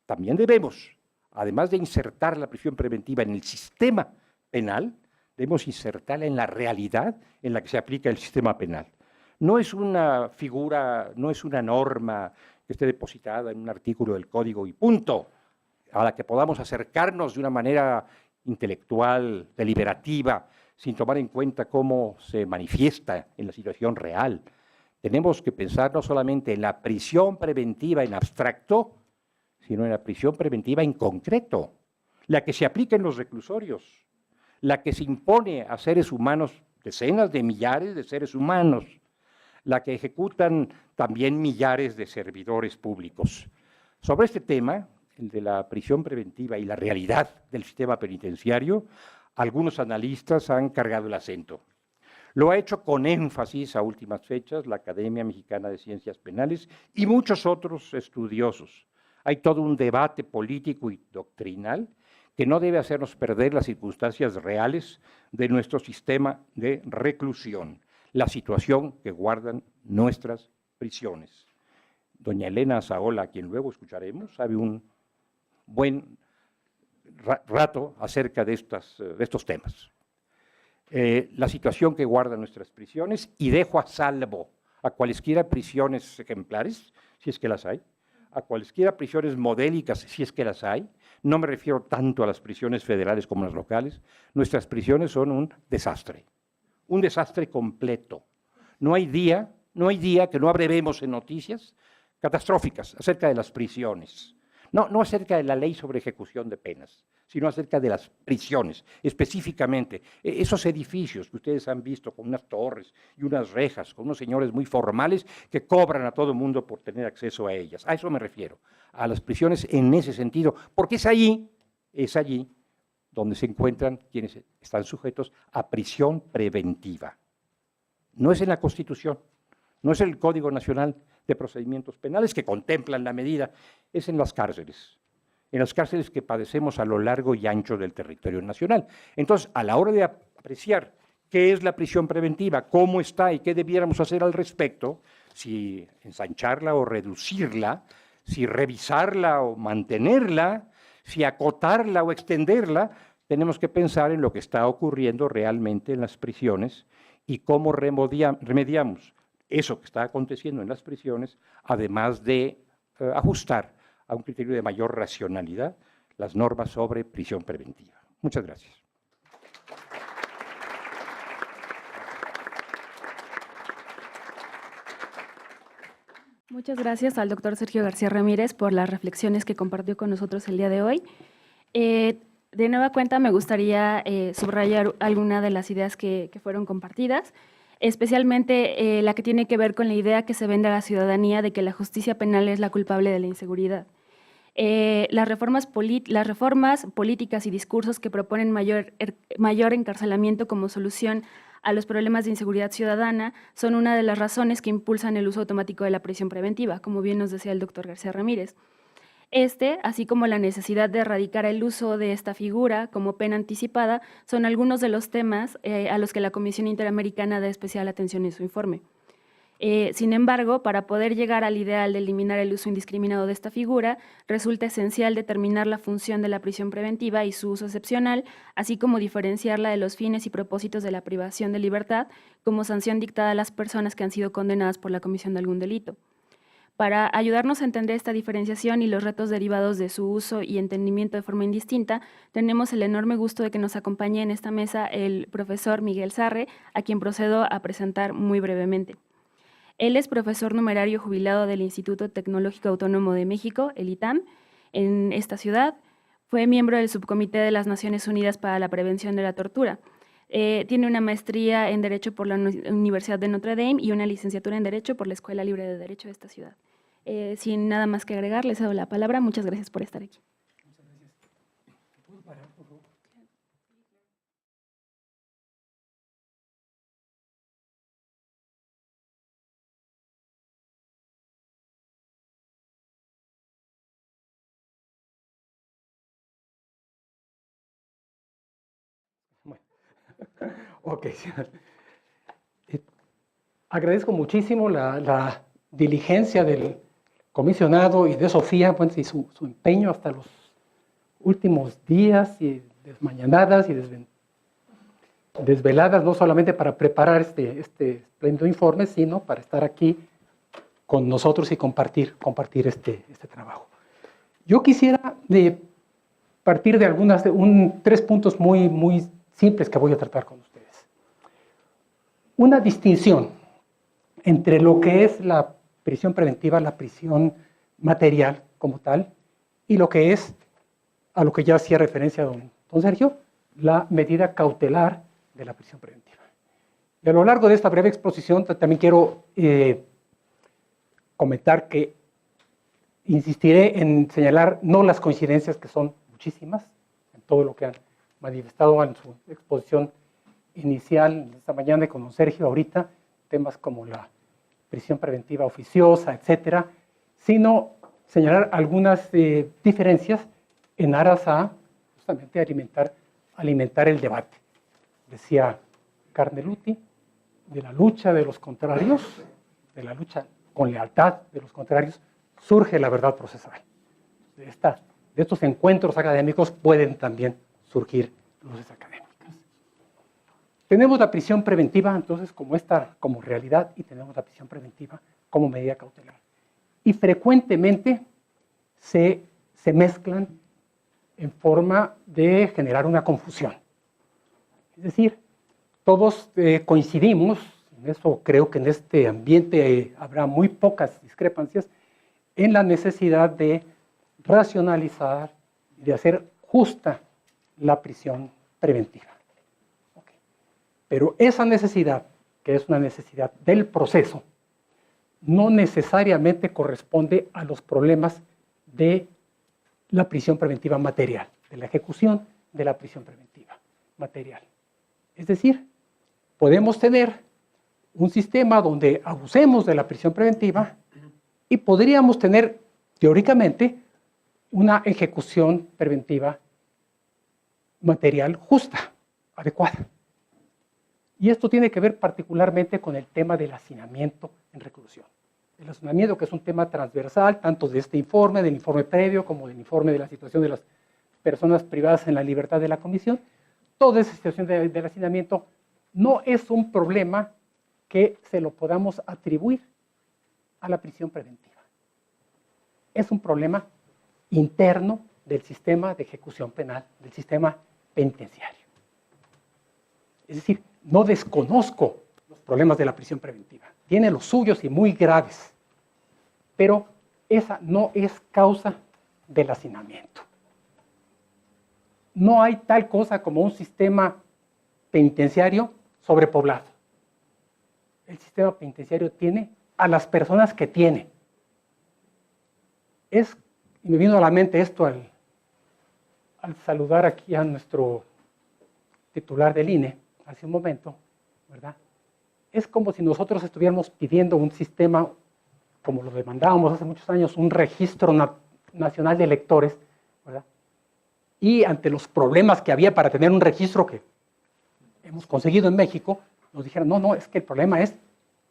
también debemos, además de insertar la prisión preventiva en el sistema penal, debemos insertarla en la realidad en la que se aplica el sistema penal. No es una figura, no es una norma que esté depositada en un artículo del Código y punto, a la que podamos acercarnos de una manera intelectual, deliberativa, sin tomar en cuenta cómo se manifiesta en la situación real. Tenemos que pensar no solamente en la prisión preventiva en abstracto, sino en la prisión preventiva en concreto, la que se aplica en los reclusorios, la que se impone a seres humanos, decenas de millares de seres humanos, la que ejecutan también millares de servidores públicos. Sobre este tema, el de la prisión preventiva y la realidad del sistema penitenciario, algunos analistas han cargado el acento. Lo ha hecho con énfasis a últimas fechas la Academia Mexicana de Ciencias Penales y muchos otros estudiosos. Hay todo un debate político y doctrinal que no debe hacernos perder las circunstancias reales de nuestro sistema de reclusión, la situación que guardan nuestras prisiones. Doña Elena Saola, a quien luego escucharemos, sabe un buen rato acerca de estos temas. La situación que guardan nuestras prisiones, y dejo a salvo a cualesquiera prisiones ejemplares, si es que las hay, a cualesquiera prisiones modélicas, si es que las hay. No me refiero tanto a las prisiones federales como a las locales. Nuestras prisiones son un desastre completo. No hay día que no abrevemos en noticias catastróficas acerca de las prisiones. No acerca de la ley sobre ejecución de penas, sino acerca de las prisiones, específicamente. Esos edificios que ustedes han visto con unas torres y unas rejas, con unos señores muy formales que cobran a todo el mundo por tener acceso a ellas. A eso me refiero, a las prisiones en ese sentido, porque es allí donde se encuentran quienes están sujetos a prisión preventiva. No es en la Constitución, no es en el Código Nacional de Procedimientos Penales que contemplan la medida, es en las cárceles que padecemos a lo largo y ancho del territorio nacional. Entonces, a la hora de apreciar qué es la prisión preventiva, cómo está y qué debiéramos hacer al respecto, si ensancharla o reducirla, si revisarla o mantenerla, si acotarla o extenderla, tenemos que pensar en lo que está ocurriendo realmente en las prisiones y cómo remediamos eso que está aconteciendo en las prisiones, además de ajustar a un criterio de mayor racionalidad las normas sobre prisión preventiva. Muchas gracias. Muchas gracias al doctor Sergio García Ramírez por las reflexiones que compartió con nosotros el día de hoy. De nueva cuenta, me gustaría subrayar alguna de las ideas que fueron compartidas, especialmente la que tiene que ver con la idea que se vende a la ciudadanía de que la justicia penal es la culpable de la inseguridad. Las reformas políticas y discursos que proponen mayor encarcelamiento como solución a los problemas de inseguridad ciudadana son una de las razones que impulsan el uso automático de la prisión preventiva, como bien nos decía el doctor García Ramírez. Así como la necesidad de erradicar el uso de esta figura como pena anticipada, son algunos de los temas a los que la Comisión Interamericana da especial atención en su informe. Sin embargo, para poder llegar al ideal de eliminar el uso indiscriminado de esta figura, resulta esencial determinar la función de la prisión preventiva y su uso excepcional, así como diferenciarla de los fines y propósitos de la privación de libertad como sanción dictada a las personas que han sido condenadas por la comisión de algún delito. Para ayudarnos a entender esta diferenciación y los retos derivados de su uso y entendimiento de forma indistinta, tenemos el enorme gusto de que nos acompañe en esta mesa el profesor Miguel Sarre, a quien procedo a presentar muy brevemente. Él es profesor numerario jubilado del Instituto Tecnológico Autónomo de México, el ITAM, en esta ciudad. Fue miembro del Subcomité de las Naciones Unidas para la Prevención de la Tortura. Tiene una maestría en Derecho por la Universidad de Notre Dame y una licenciatura en Derecho por la Escuela Libre de Derecho de esta ciudad. Sin nada más que agregar, les cedo la palabra. Muchas gracias por estar aquí. Ok. Agradezco muchísimo la diligencia del comisionado y de Sofía, pues, y su empeño hasta los últimos días y desmañanadas y desveladas, no solamente para preparar este espléndido informe, sino para estar aquí con nosotros y compartir este trabajo. Yo quisiera partir de 3 puntos muy simples que voy a tratar con ustedes. Una distinción entre lo que es la prisión preventiva, la prisión material como tal, y lo que es, a lo que ya hacía referencia don Sergio, la medida cautelar de la prisión preventiva. Y a lo largo de esta breve exposición también quiero comentar que insistiré en señalar no las coincidencias, que son muchísimas, en todo lo que han manifestado en su exposición inicial esta mañana y con don Sergio ahorita, temas como la prisión preventiva oficiosa, etcétera, sino señalar algunas diferencias en aras a justamente alimentar el debate. Decía Carneluti, de la lucha de los contrarios, de la lucha con lealtad de los contrarios, surge la verdad procesal. De estos encuentros académicos pueden también surgir luces académicas. Tenemos la prisión preventiva, entonces, como realidad, y tenemos la prisión preventiva como medida cautelar. Y frecuentemente se mezclan en forma de generar una confusión. Es decir, todos coincidimos, en eso creo que en este ambiente habrá muy pocas discrepancias, en la necesidad de racionalizar, de hacer justa la prisión preventiva. Okay. Pero esa necesidad, que es una necesidad del proceso, no necesariamente corresponde a los problemas de la prisión preventiva material, de la ejecución de la prisión preventiva material. Es decir, podemos tener un sistema donde abusemos de la prisión preventiva y podríamos tener, teóricamente, una ejecución preventiva material justa, adecuada. Y esto tiene que ver particularmente con el tema del hacinamiento en reclusión. El hacinamiento, que es un tema transversal, tanto de este informe, del informe previo, como del informe de la situación de las personas privadas en la libertad de la comisión. Toda esa situación del hacinamiento no es un problema que se lo podamos atribuir a la prisión preventiva. Es un problema interno del sistema de ejecución penal, del sistema penitenciario. Es decir, no desconozco los problemas de la prisión preventiva. Tiene los suyos y muy graves, pero esa no es causa del hacinamiento. No hay tal cosa como un sistema penitenciario sobrepoblado. El sistema penitenciario tiene a las personas que tiene. Y me vino a la mente esto al saludar aquí a nuestro titular del INE hace un momento, ¿verdad? Es como si nosotros estuviéramos pidiendo un sistema, como lo demandábamos hace muchos años, un registro nacional de electores, ¿verdad? Y ante los problemas que había para tener un registro que hemos conseguido en México, nos dijeron, no, es que el problema es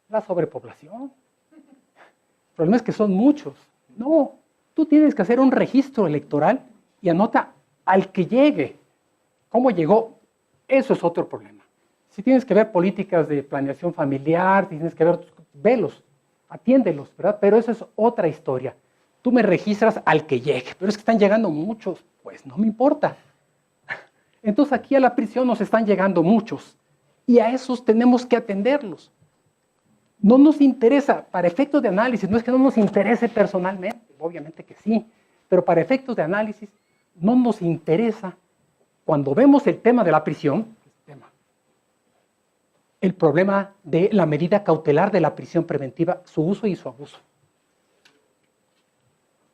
la sobrepoblación. El problema es que son muchos. No, tú tienes que hacer un registro electoral y anota al que llegue. ¿Cómo llegó? Eso es otro problema. Si tienes que ver políticas de planeación familiar, tienes que ver, velos, atiéndelos, ¿verdad? Pero esa es otra historia. Tú me registras al que llegue, pero es que están llegando muchos, pues no me importa. Entonces aquí a la prisión nos están llegando muchos y a esos tenemos que atenderlos. No nos interesa, para efectos de análisis, no es que no nos interese personalmente, obviamente que sí, pero para efectos de análisis no nos interesa, cuando vemos el tema de la prisión, el problema de la medida cautelar de la prisión preventiva, su uso y su abuso.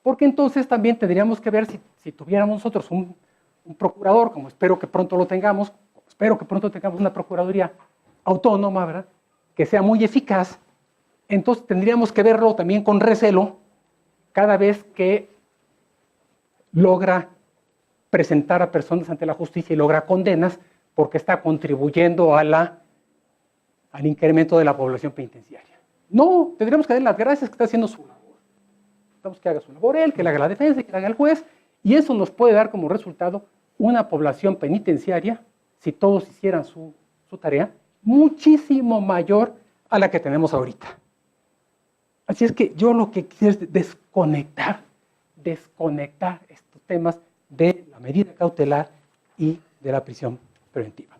Porque entonces también tendríamos que ver si tuviéramos nosotros un procurador, como espero que pronto lo tengamos, una procuraduría autónoma, ¿verdad?, que sea muy eficaz, entonces tendríamos que verlo también con recelo cada vez que logra presentar a personas ante la justicia y logra condenas, porque está contribuyendo al incremento de la población penitenciaria. No, tendríamos que darle las gracias que está haciendo su labor. Necesitamos que haga su labor él, que le haga la defensa, que le haga el juez, y eso nos puede dar como resultado una población penitenciaria, si todos hicieran su tarea, muchísimo mayor a la que tenemos ahorita. Así es que yo lo que quiero es desconectar estos temas de la medida cautelar y de la prisión preventiva.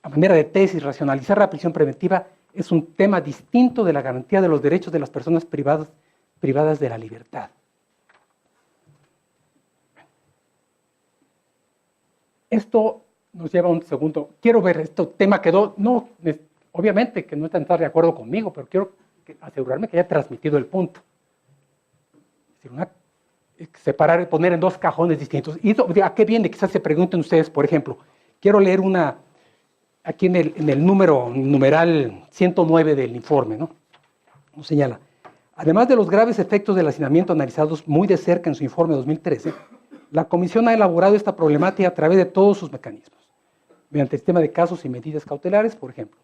A manera de tesis, racionalizar la prisión preventiva es un tema distinto de la garantía de los derechos de las personas privadas de la libertad. Esto nos lleva a un segundo. Quiero ver, este tema quedó, no, obviamente que no están de acuerdo conmigo, pero quiero asegurarme que haya transmitido el punto. Es decir, separar, poner en dos cajones distintos. ¿Y a qué viene? Quizás se pregunten ustedes, por ejemplo, quiero leer aquí en el numeral 109 del informe, ¿no? Nos señala, además de los graves efectos del hacinamiento analizados muy de cerca en su informe 2013, la Comisión ha elaborado esta problemática a través de todos sus mecanismos. Mediante el sistema de casos y medidas cautelares, por ejemplo,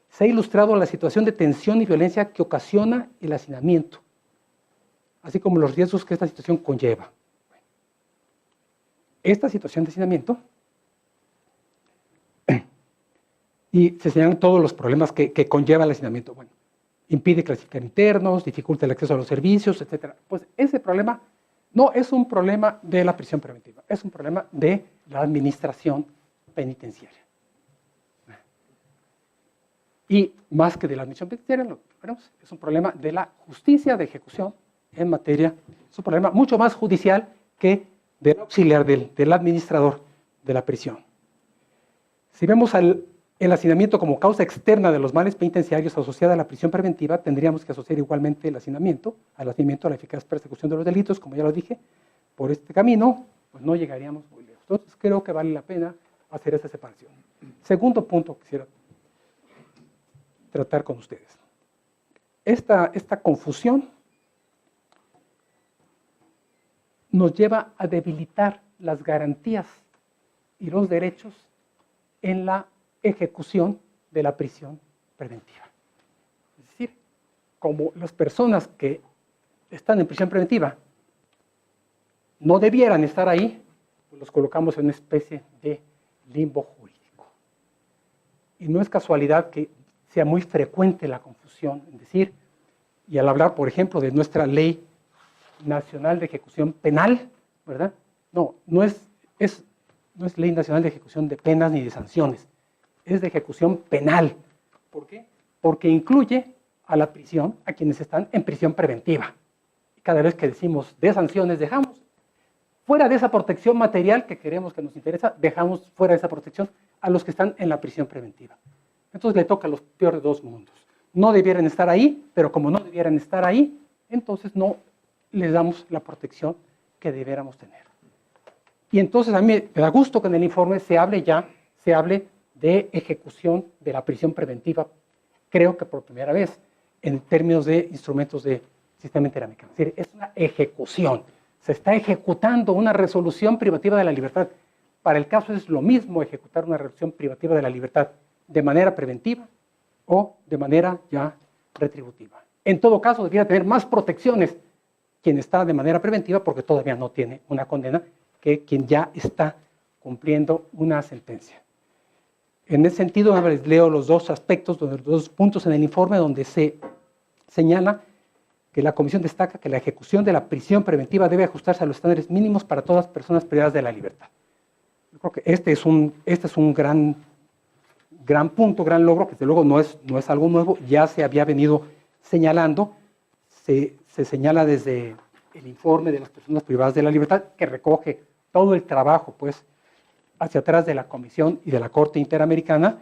se ha ilustrado la situación de tensión y violencia que ocasiona el hacinamiento, así como los riesgos que esta situación conlleva. Esta situación de hacinamiento, y se señalan todos los problemas que conlleva el hacinamiento. Bueno, impide clasificar internos, dificulta el acceso a los servicios, etc. Pues ese problema no es un problema de la prisión preventiva, es un problema de la administración penitenciaria. Y más que de la administración penitenciaria, lo que veremos, es un problema de la justicia de ejecución en materia, es un problema mucho más judicial que del auxiliar del administrador de la prisión. Si vemos el hacinamiento como causa externa de los males penitenciarios asociada a la prisión preventiva, tendríamos que asociar igualmente el hacinamiento a la eficaz persecución de los delitos, como ya lo dije. Por este camino, pues no llegaríamos muy lejos. Entonces creo que vale la pena hacer esta separación. Segundo punto que quisiera tratar con ustedes. Esta confusión nos lleva a debilitar las garantías y los derechos en la ejecución de la prisión preventiva. Es decir, como las personas que están en prisión preventiva no debieran estar ahí, pues los colocamos en una especie de limbo jurídico. Y no es casualidad que sea muy frecuente la confusión en decir, y al hablar, por ejemplo, de nuestra Ley Nacional de Ejecución Penal, ¿verdad? No es Ley Nacional de Ejecución de Penas ni de Sanciones, es de ejecución penal. ¿Por qué? Porque incluye a la prisión, a quienes están en prisión preventiva. Y cada vez que decimos de sanciones, dejamos fuera de esa protección material que queremos que nos interesa, dejamos fuera de esa protección a los que están en la prisión preventiva. Entonces le toca a los peores de dos mundos. No debieran estar ahí, pero como no debieran estar ahí, entonces no les damos la protección que debiéramos tener. Y entonces a mí me da gusto que en el informe se hable de ejecución de la prisión preventiva, creo que por primera vez, en términos de instrumentos de sistema interamericano. Es decir, es una ejecución. Se está ejecutando una resolución privativa de la libertad. Para el caso es lo mismo ejecutar una resolución privativa de la libertad de manera preventiva o de manera ya retributiva. En todo caso, debería tener más protecciones quien está de manera preventiva porque todavía no tiene una condena que quien ya está cumpliendo una sentencia. En ese sentido, les leo los dos aspectos, los dos puntos en el informe donde se señala que la Comisión destaca que la ejecución de la prisión preventiva debe ajustarse a los estándares mínimos para todas las personas privadas de la libertad. Yo creo que este es un gran punto, gran logro, que desde luego no es algo nuevo, ya se había venido señalando, se señala desde el informe de las personas privadas de la libertad, que recoge todo el trabajo, pues, hacia atrás de la Comisión y de la Corte Interamericana.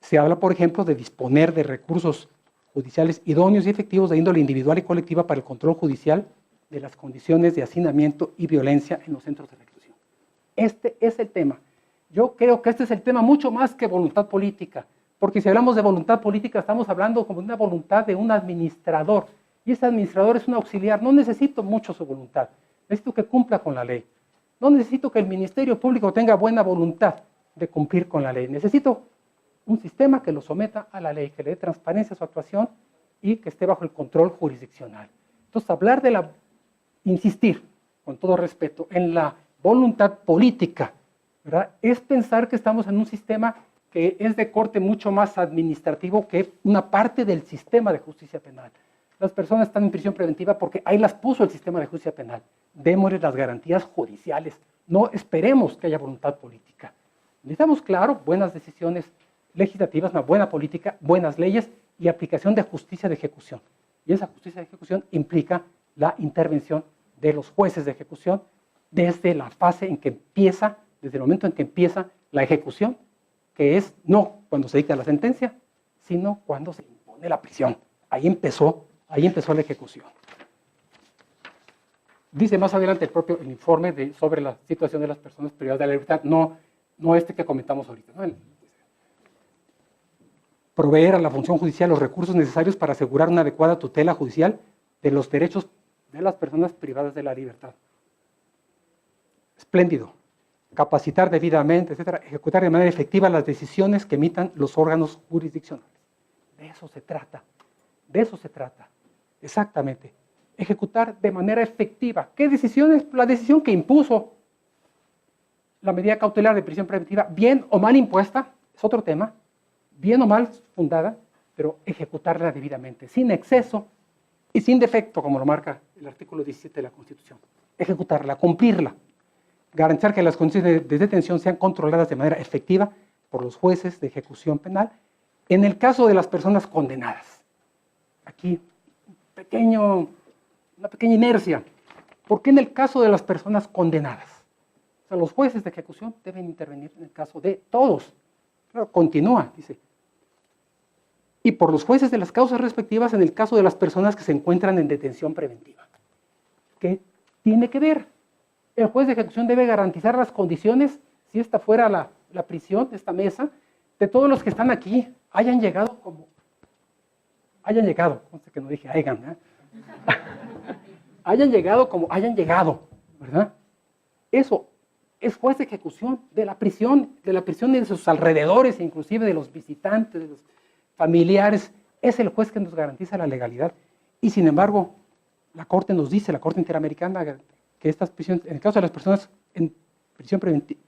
Se habla, por ejemplo, de disponer de recursos judiciales idóneos y efectivos de índole individual y colectiva para el control judicial de las condiciones de hacinamiento y violencia en los centros de reclusión. Este es el tema. Yo creo que este es el tema mucho más que voluntad política, porque si hablamos de voluntad política estamos hablando como de una voluntad de un administrador, y ese administrador es un auxiliar. No necesito mucho su voluntad, necesito que cumpla con la ley. No necesito que el Ministerio Público tenga buena voluntad, de cumplir con la ley. Necesito un sistema que lo someta a la ley, que le dé transparencia a su actuación y que esté bajo el control jurisdiccional. Entonces, hablar de insistir, con todo respeto, en la voluntad política, ¿verdad?, es pensar que estamos en un sistema que es de corte mucho más administrativo que una parte del sistema de justicia penal. Las personas están en prisión preventiva porque ahí las puso el sistema de justicia penal. Démosles las garantías judiciales. No esperemos que haya voluntad política. Necesitamos, claro, buenas decisiones legislativas, una buena política, buenas leyes y aplicación de justicia de ejecución. Y esa justicia de ejecución implica la intervención de los jueces de ejecución desde la fase en que empieza, desde el momento en que empieza la ejecución, que es no cuando se dicta la sentencia, sino cuando se impone la prisión. Ahí empezó la ejecución. Dice más adelante el informe sobre la situación de las personas privadas de la libertad, no este que comentamos ahorita, ¿no? Proveer a la función judicial los recursos necesarios para asegurar una adecuada tutela judicial de los derechos de las personas privadas de la libertad. Espléndido. Capacitar debidamente, etcétera, ejecutar de manera efectiva las decisiones que emitan los órganos jurisdiccionales. De eso se trata. De eso se trata. Exactamente. Ejecutar de manera efectiva. ¿Qué decisiones? La decisión que impuso la medida cautelar de prisión preventiva, bien o mal impuesta, es otro tema, bien o mal fundada, pero ejecutarla debidamente, sin exceso y sin defecto, como lo marca el artículo 17 de la Constitución. Ejecutarla, cumplirla. Garantizar que las condiciones de detención sean controladas de manera efectiva por los jueces de ejecución penal en el caso de las personas condenadas. Aquí, una pequeña inercia. ¿Por qué en el caso de las personas condenadas? O sea, los jueces de ejecución deben intervenir en el caso de todos. Claro, continúa, dice. Y por los jueces de las causas respectivas en el caso de las personas que se encuentran en detención preventiva. ¿Qué tiene que ver? El juez de ejecución debe garantizar las condiciones, si esta fuera la prisión, esta mesa, de todos los que están aquí, hayan llegado, no sé que no dije hayan, ¿eh? hayan llegado como hayan llegado, ¿verdad? Eso es juez de ejecución de la prisión y de sus alrededores, inclusive de los visitantes, de los familiares. Es el juez que nos garantiza la legalidad. Y sin embargo, la Corte nos dice, la Corte Interamericana, que estas prisiones, en el caso de las personas en prisión preventiva,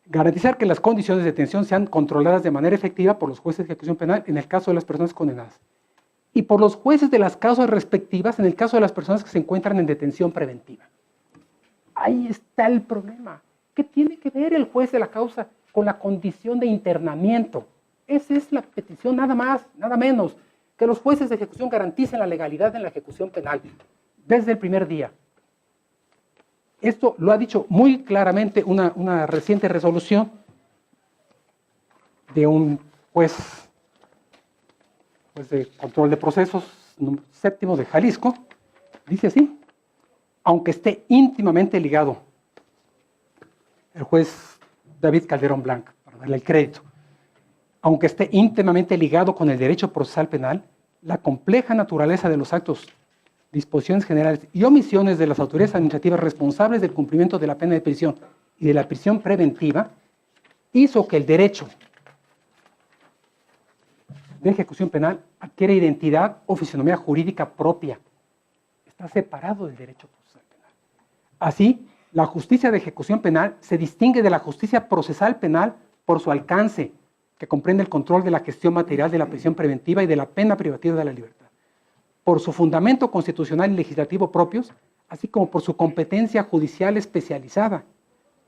garantizar que las condiciones de detención sean controladas de manera efectiva por los jueces de ejecución penal en el caso de las personas condenadas y por los jueces de las causas respectivas en el caso de las personas que se encuentran en detención preventiva. Ahí está el problema. ¿Qué tiene que ver el juez de la causa con la condición de internamiento? Esa es la petición, nada más, nada menos, que los jueces de ejecución garanticen la legalidad en la ejecución penal desde el primer día. Esto lo ha dicho muy claramente una reciente resolución de un juez de control de procesos séptimo de Jalisco. Dice así: aunque esté íntimamente ligado, el juez David Calderón Blanc, para darle el crédito, aunque esté íntimamente ligado con el derecho procesal penal, la compleja naturaleza de los actos, disposiciones generales y omisiones de las autoridades administrativas responsables del cumplimiento de la pena de prisión y de la prisión preventiva hizo que el derecho de ejecución penal adquiera identidad o fisonomía jurídica propia. Está separado del derecho procesal penal. Así, la justicia de ejecución penal se distingue de la justicia procesal penal por su alcance, que comprende el control de la gestión material de la prisión preventiva y de la pena privativa de la libertad, por su fundamento constitucional y legislativo propios, así como por su competencia judicial especializada,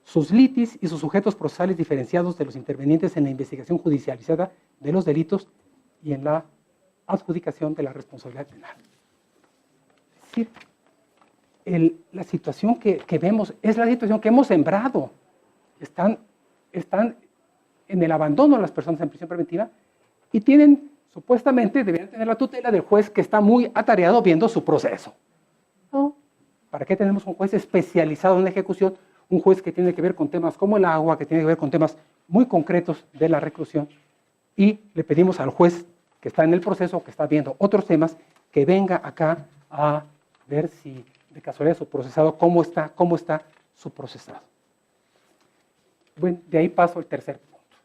sus litis y sus sujetos procesales diferenciados de los intervenientes en la investigación judicializada de los delitos y en la adjudicación de la responsabilidad penal. Es decir, la situación que vemos es la situación que hemos sembrado. Están en el abandono de las personas en prisión preventiva y supuestamente deberían tener la tutela del juez que está muy atareado viendo su proceso. ¿No? ¿Para qué tenemos un juez especializado en la ejecución? Un juez que tiene que ver con temas como el agua, que tiene que ver con temas muy concretos de la reclusión. Y le pedimos al juez que está en el proceso, que está viendo otros temas, que venga acá a ver si de casualidad su procesado, cómo está su procesado. Bueno, de ahí paso al tercer punto.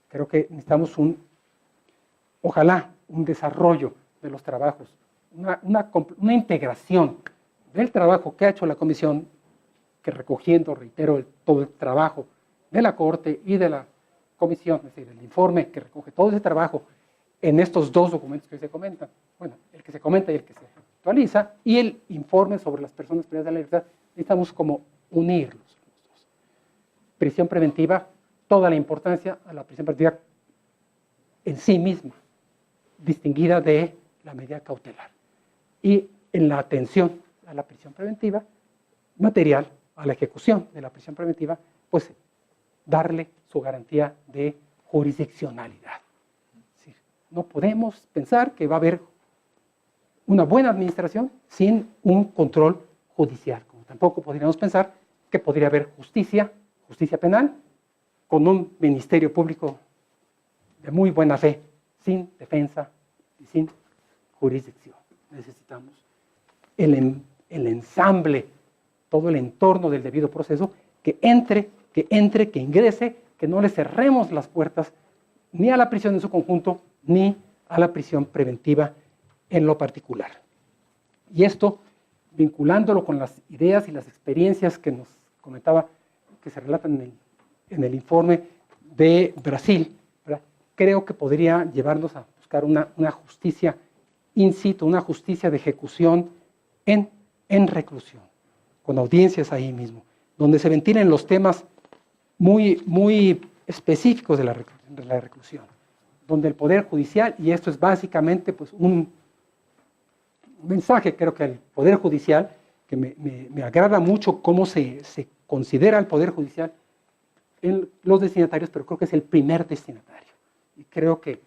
Creo que necesitamos ojalá, un desarrollo de los trabajos, una integración del trabajo que ha hecho la Comisión, que recogiendo, reitero, todo el trabajo de la Corte y de la Comisión, es decir, el informe que recoge todo ese trabajo en estos dos documentos que se comentan, bueno, el que se comenta y el que se actualiza, y el informe sobre las personas privadas de la libertad, necesitamos como unirlos. Prisión preventiva, toda la importancia a la prisión preventiva en sí misma, distinguida de la medida cautelar. Y en la atención a la prisión preventiva, material a la ejecución de la prisión preventiva, pues darle su garantía de jurisdiccionalidad. Es decir, no podemos pensar que va a haber una buena administración sin un control judicial, como tampoco podríamos pensar que podría haber justicia penal, con un ministerio público de muy buena fe, sin defensa y sin jurisdicción. Necesitamos el ensamble, todo el entorno del debido proceso, que ingrese, que no le cerremos las puertas ni a la prisión en su conjunto, ni a la prisión preventiva en lo particular. Y esto, vinculándolo con las ideas y las experiencias que nos comentaba, que se relatan en el informe de Brasil, ¿verdad? Creo que podría llevarnos a buscar una justicia in situ, una justicia de ejecución en reclusión, con audiencias ahí mismo, donde se ventilen los temas muy específicos de la reclusión, donde el Poder Judicial, y esto es básicamente pues, un mensaje, creo que al Poder Judicial, que me agrada mucho cómo se considera el Poder Judicial en los destinatarios, pero creo que es el primer destinatario. Y creo que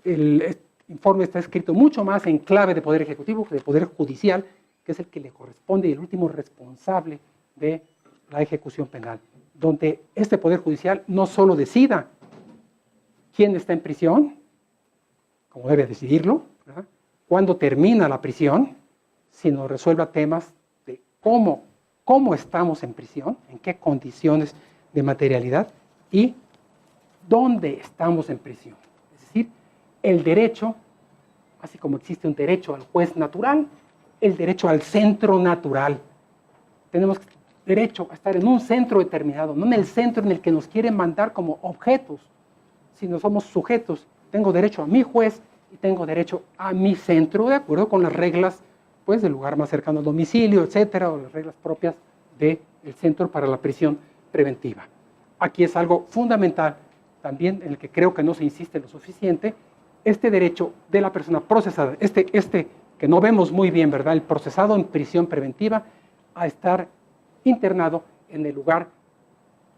el informe está escrito mucho más en clave de Poder Ejecutivo que de Poder Judicial, que es el que le corresponde y el último responsable de la ejecución penal, donde este Poder Judicial no solo decida quién está en prisión, como debe decidirlo, ¿verdad?, cuándo termina la prisión, sino resuelva temas de cómo estamos en prisión, en qué condiciones de materialidad y dónde estamos en prisión. Es decir, el derecho, así como existe un derecho al juez natural, el derecho al centro natural. Tenemos derecho a estar en un centro determinado, no en el centro en el que nos quieren mandar como objetos, sino somos sujetos. Tengo derecho a mi juez y tengo derecho a mi centro, de acuerdo con las reglas pues, del lugar más cercano al domicilio, etcétera, o las reglas propias del centro para la prisión preventiva. Aquí es algo fundamental también en el que creo que no se insiste lo suficiente, este derecho de la persona procesada, este que no vemos muy bien, ¿verdad?, el procesado en prisión preventiva, a estar internado en el lugar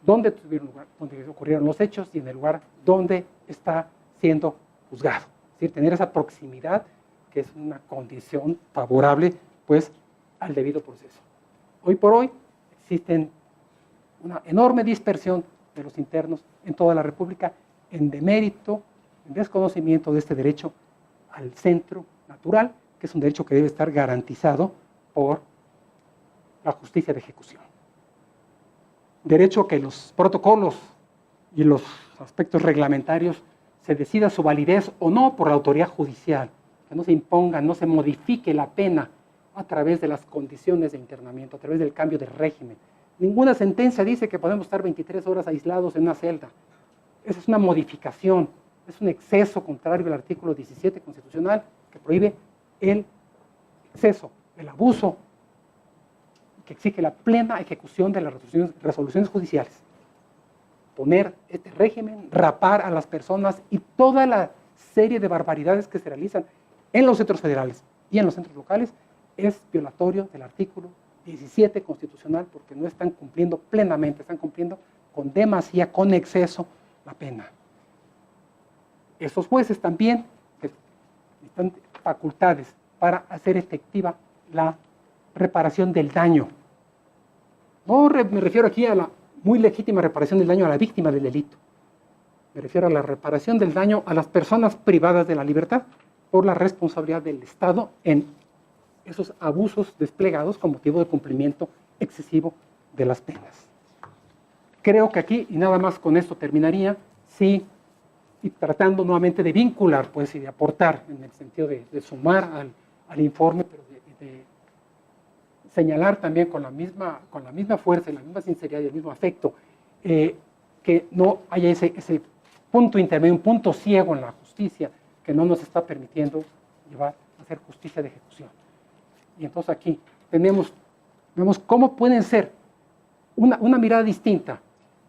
donde ocurrieron los hechos y en el lugar donde está siendo juzgado. Es decir, tener esa proximidad que es una condición favorable pues, al debido proceso. Hoy por hoy existen una enorme dispersión de los internos en toda la República en demérito, en desconocimiento de este derecho al centro natural, que es un derecho que debe estar garantizado por la justicia de ejecución. Derecho a que los protocolos y los aspectos reglamentarios se decida su validez o no por la autoridad judicial, que no se imponga, no se modifique la pena a través de las condiciones de internamiento, a través del cambio de régimen. Ninguna sentencia dice que podemos estar 23 horas aislados en una celda. Esa es una modificación, es un exceso contrario al artículo 17 constitucional que prohíbe el exceso, el abuso, que exige la plena ejecución de las resoluciones judiciales. Poner este régimen, rapar a las personas y toda la serie de barbaridades que se realizan en los centros federales y en los centros locales es violatorio del artículo 17 constitucional porque no están cumpliendo plenamente, están cumpliendo con demasía, con exceso la pena. Esos jueces también están facultades para hacer efectiva la reparación del daño. No me refiero aquí a la muy legítima reparación del daño a la víctima del delito. Me refiero a la reparación del daño a las personas privadas de la libertad por la responsabilidad del Estado en esos abusos desplegados con motivo de cumplimiento excesivo de las penas. creo que aquí, y nada más con esto terminaría, sí, y tratando nuevamente de vincular, pues, y de aportar, en el sentido de sumar al informe, pero de señalar también con la misma fuerza, y la misma sinceridad y el mismo afecto, que no haya ese punto intermedio, un punto ciego en la justicia, que no nos está permitiendo hacer justicia de ejecución. Y entonces aquí vemos cómo pueden ser una mirada distinta.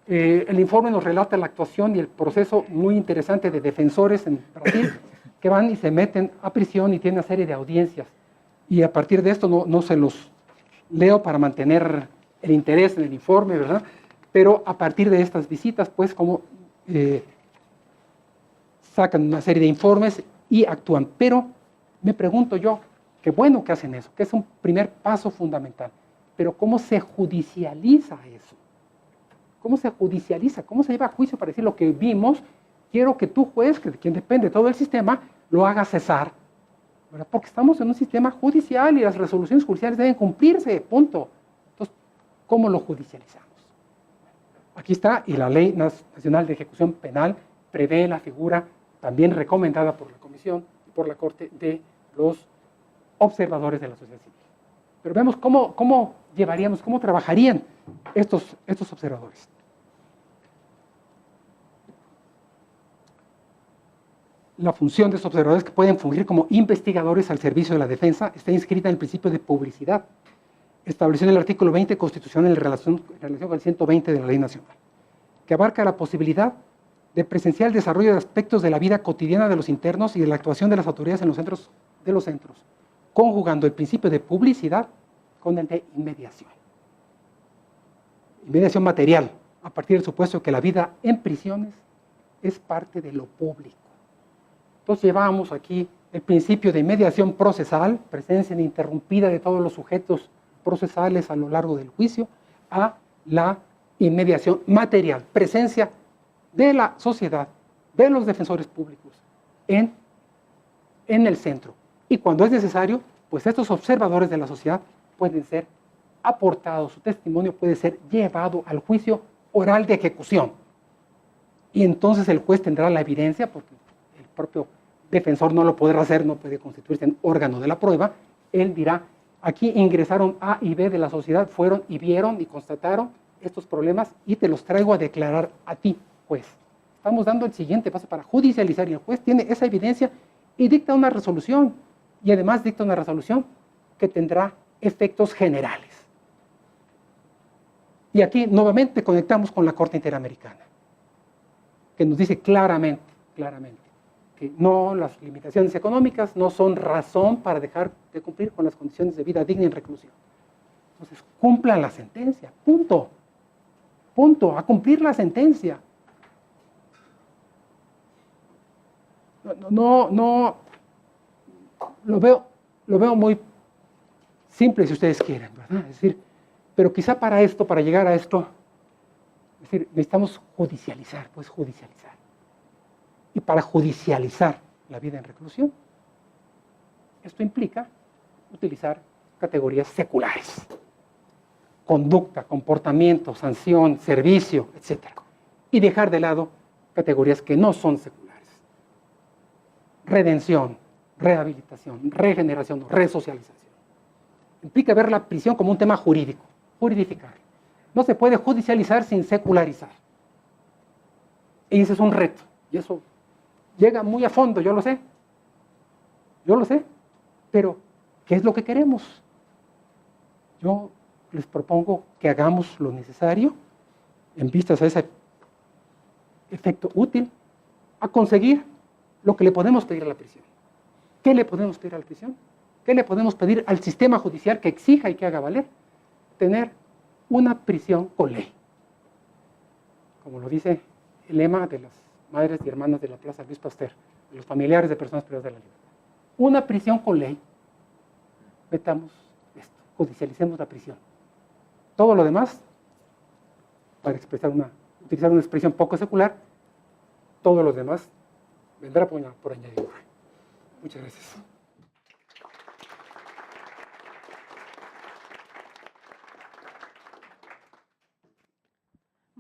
El informe nos relata la actuación y el proceso muy interesante de defensores en Brasil que van y se meten a prisión y tienen una serie de audiencias. Y a partir de esto no se los leo para mantener el interés en el informe, ¿verdad? Pero a partir de estas visitas, pues, como sacan una serie de informes y actúan. Pero me pregunto yo, qué bueno que hacen eso, que es un primer paso fundamental. Pero ¿cómo se judicializa eso? ¿Cómo se judicializa? ¿Cómo se lleva a juicio para decir lo que vimos? Quiero que tú, juez, que de quien depende todo el sistema, lo haga cesar. ¿Verdad? Porque estamos en un sistema judicial y las resoluciones judiciales deben cumplirse, punto. Entonces, ¿cómo lo judicializamos? Aquí está, y la Ley Nacional de Ejecución Penal prevé la figura, también recomendada por la Comisión y por la Corte, de los observadores de la sociedad civil. Pero vemos cómo llevaríamos, cómo trabajarían estos observadores. La función de estos observadores, que pueden fungir como investigadores al servicio de la defensa, está inscrita en el principio de publicidad, establecido en el artículo 20 constitucional en relación con el 120 de la Ley Nacional, que abarca la posibilidad de presenciar el desarrollo de aspectos de la vida cotidiana de los internos y de la actuación de las autoridades en los centros, conjugando el principio de publicidad con el de inmediación. Inmediación material, a partir del supuesto que la vida en prisiones es parte de lo público. Entonces llevamos aquí el principio de inmediación procesal, presencia ininterrumpida de todos los sujetos procesales a lo largo del juicio, a la inmediación material, presencia de la sociedad, de los defensores públicos en el centro. Y cuando es necesario, pues estos observadores de la sociedad pueden ser aportados, su testimonio puede ser llevado al juicio oral de ejecución. Y entonces el juez tendrá la evidencia, porque el propio defensor no lo podrá hacer, no puede constituirse en órgano de la prueba. Él dirá, aquí ingresaron A y B de la sociedad, fueron y vieron y constataron estos problemas y te los traigo a declarar a ti, juez. Estamos dando el siguiente paso para judicializar, y el juez tiene esa evidencia y dicta una resolución. Y además dicta una resolución que tendrá efectos generales. Y aquí nuevamente conectamos con la Corte Interamericana, que nos dice claramente, que no, las limitaciones económicas no son razón para dejar de cumplir con las condiciones de vida digna en reclusión. Entonces, cumplan la sentencia, punto, a cumplir la sentencia. No, lo veo muy simple, si ustedes quieren, ¿verdad? Es decir, pero quizá para llegar a esto, es decir, necesitamos judicializar. Y para judicializar la vida en reclusión, esto implica utilizar categorías seculares. Conducta, comportamiento, sanción, servicio, etc. Y dejar de lado categorías que no son seculares. Redención, rehabilitación, regeneración, resocialización. Implica ver la prisión como un tema jurídico, juridificar. No se puede judicializar sin secularizar. Y ese es un reto. Y eso llega muy a fondo, yo lo sé. Pero, ¿qué es lo que queremos? Yo les propongo que hagamos lo necesario en vistas a ese efecto útil, a conseguir lo que le podemos pedir a la prisión. ¿Qué le podemos pedir a la prisión? ¿Qué le podemos pedir al sistema judicial que exija y que haga valer? Tener una prisión con ley. Como lo dice el lema de las madres y hermanas de la Plaza Luis Pasteur, de los familiares de personas privadas de la libertad. Una prisión con ley. Metamos esto, judicialicemos la prisión. Todo lo demás, para utilizar una expresión poco secular, todo lo demás vendrá por añadidura. Muchas gracias.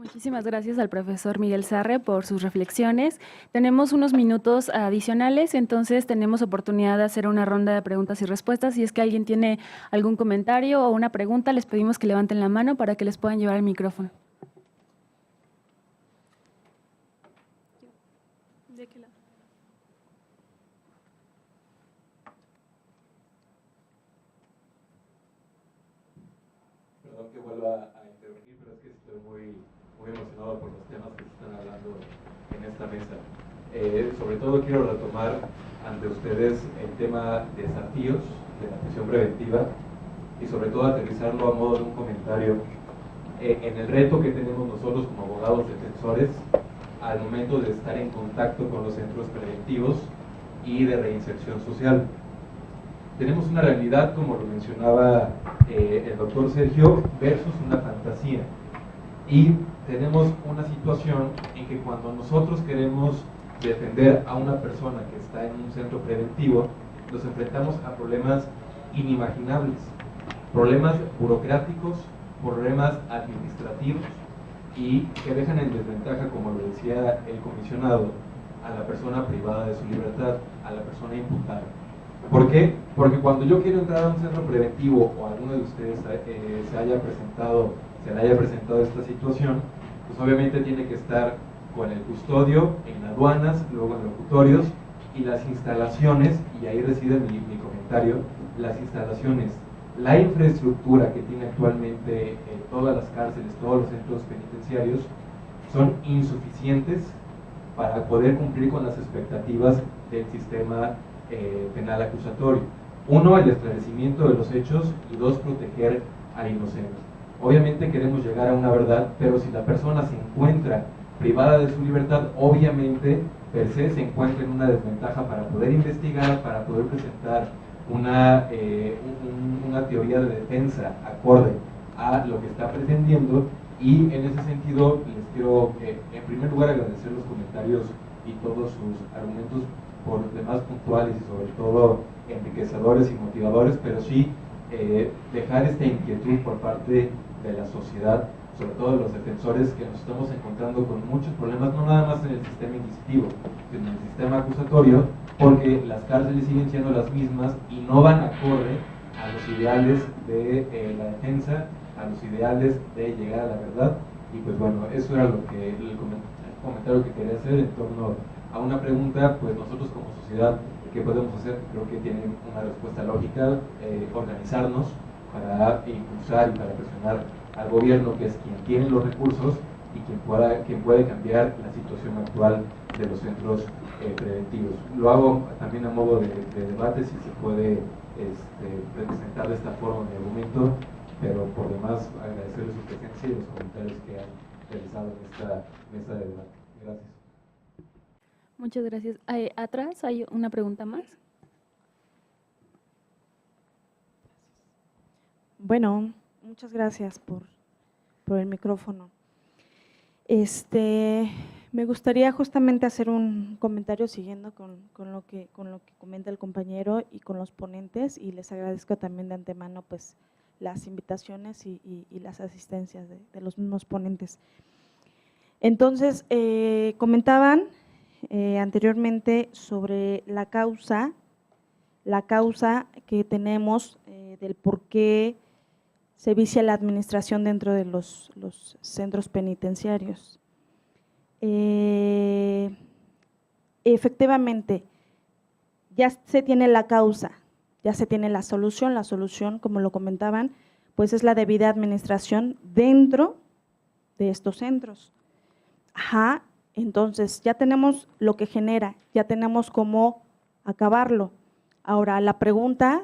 Muchísimas gracias al profesor Miguel Sarre por sus reflexiones. Tenemos unos minutos adicionales, entonces tenemos oportunidad de hacer una ronda de preguntas y respuestas. Si es que alguien tiene algún comentario o una pregunta, les pedimos que levanten la mano para que les puedan llevar el micrófono. ¿De qué lado? Perdón que vuelva a intervenir, pero es que estoy muy emocionado por los temas que se están hablando en esta mesa. Sobre todo quiero retomar ante ustedes el tema de desafíos de la prisión preventiva y sobre todo aterrizarlo a modo de un comentario en el reto que tenemos nosotros como abogados defensores al momento de estar en contacto con los centros preventivos y de reinserción social. Tenemos una realidad, como lo mencionaba el doctor Sergio, versus una fantasía. Y tenemos una situación en que cuando nosotros queremos defender a una persona que está en un centro preventivo, nos enfrentamos a problemas inimaginables, problemas burocráticos, problemas administrativos y que dejan en desventaja, como lo decía el comisionado, a la persona privada de su libertad, a la persona imputada. ¿Por qué? Porque cuando yo quiero entrar a un centro preventivo o alguno de ustedes se le haya presentado esta situación, pues obviamente tiene que estar con el custodio en aduanas, luego en locutorios y las instalaciones, y ahí reside mi comentario, las instalaciones, la infraestructura que tiene actualmente todas las cárceles, todos los centros penitenciarios, son insuficientes para poder cumplir con las expectativas del sistema penal acusatorio. Uno, el esclarecimiento de los hechos, y dos, proteger al inocente. Obviamente queremos llegar a una verdad, pero si la persona se encuentra privada de su libertad, obviamente per se se encuentra en una desventaja para poder investigar, para poder presentar una teoría de defensa acorde a lo que está pretendiendo. Y en ese sentido les quiero en primer lugar agradecer los comentarios y todos sus argumentos por demás puntuales y sobre todo enriquecedores y motivadores, pero sí dejar esta inquietud por parte de la sociedad, sobre todo de los defensores, que nos estamos encontrando con muchos problemas, no nada más en el sistema inquisitivo, sino en el sistema acusatorio, porque las cárceles siguen siendo las mismas y no van acorde a los ideales de la defensa, a los ideales de llegar a la verdad. Y pues bueno, eso era lo que el comentario que quería hacer en torno a una pregunta. Pues nosotros como sociedad, ¿qué podemos hacer? Creo que tiene una respuesta lógica, organizarnos para impulsar y para presionar al gobierno, que es quien tiene los recursos y quien puede cambiar la situación actual de los centros preventivos. Lo hago también a modo de debate, si se puede presentar de esta forma mi argumento, pero por demás agradecerles su presencia y los comentarios que han realizado en esta mesa de debate. Gracias. Muchas gracias. Atrás hay una pregunta más. Bueno, muchas gracias por el micrófono. Me gustaría justamente hacer un comentario siguiendo con lo que comenta el compañero y con los ponentes, y les agradezco también de antemano pues las invitaciones y las asistencias de los mismos ponentes. Entonces, comentaban anteriormente sobre la causa que tenemos del por qué se vicia la administración dentro de los centros penitenciarios. Efectivamente, ya se tiene la causa, ya se tiene la solución, como lo comentaban, pues es la debida administración dentro de estos centros. Ajá, entonces ya tenemos lo que genera, ya tenemos cómo acabarlo. Ahora, la pregunta,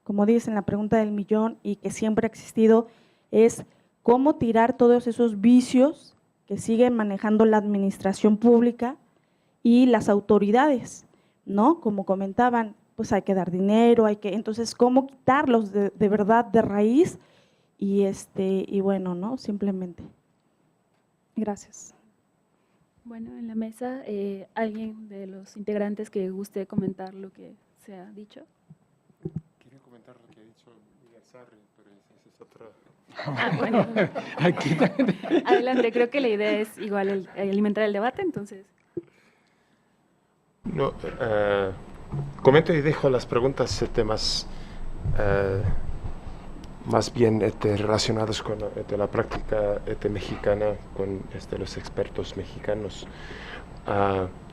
como dicen, la pregunta del millón y que siempre ha existido, es cómo tirar todos esos vicios que siguen manejando la administración pública y las autoridades, ¿no? Como comentaban, pues hay que dar dinero, entonces, ¿cómo quitarlos de verdad de raíz? Y bueno, ¿no? Simplemente. Gracias. Bueno, en la mesa, ¿alguien de los integrantes que guste comentar lo que se ha dicho? ¿Quieren comentar lo que ha dicho Miguel? Bueno. Aquí también. Adelante, creo que la idea es igual alimentar el debate, entonces. No, comento y dejo las preguntas más bien relacionadas con la práctica mexicana, con los expertos mexicanos.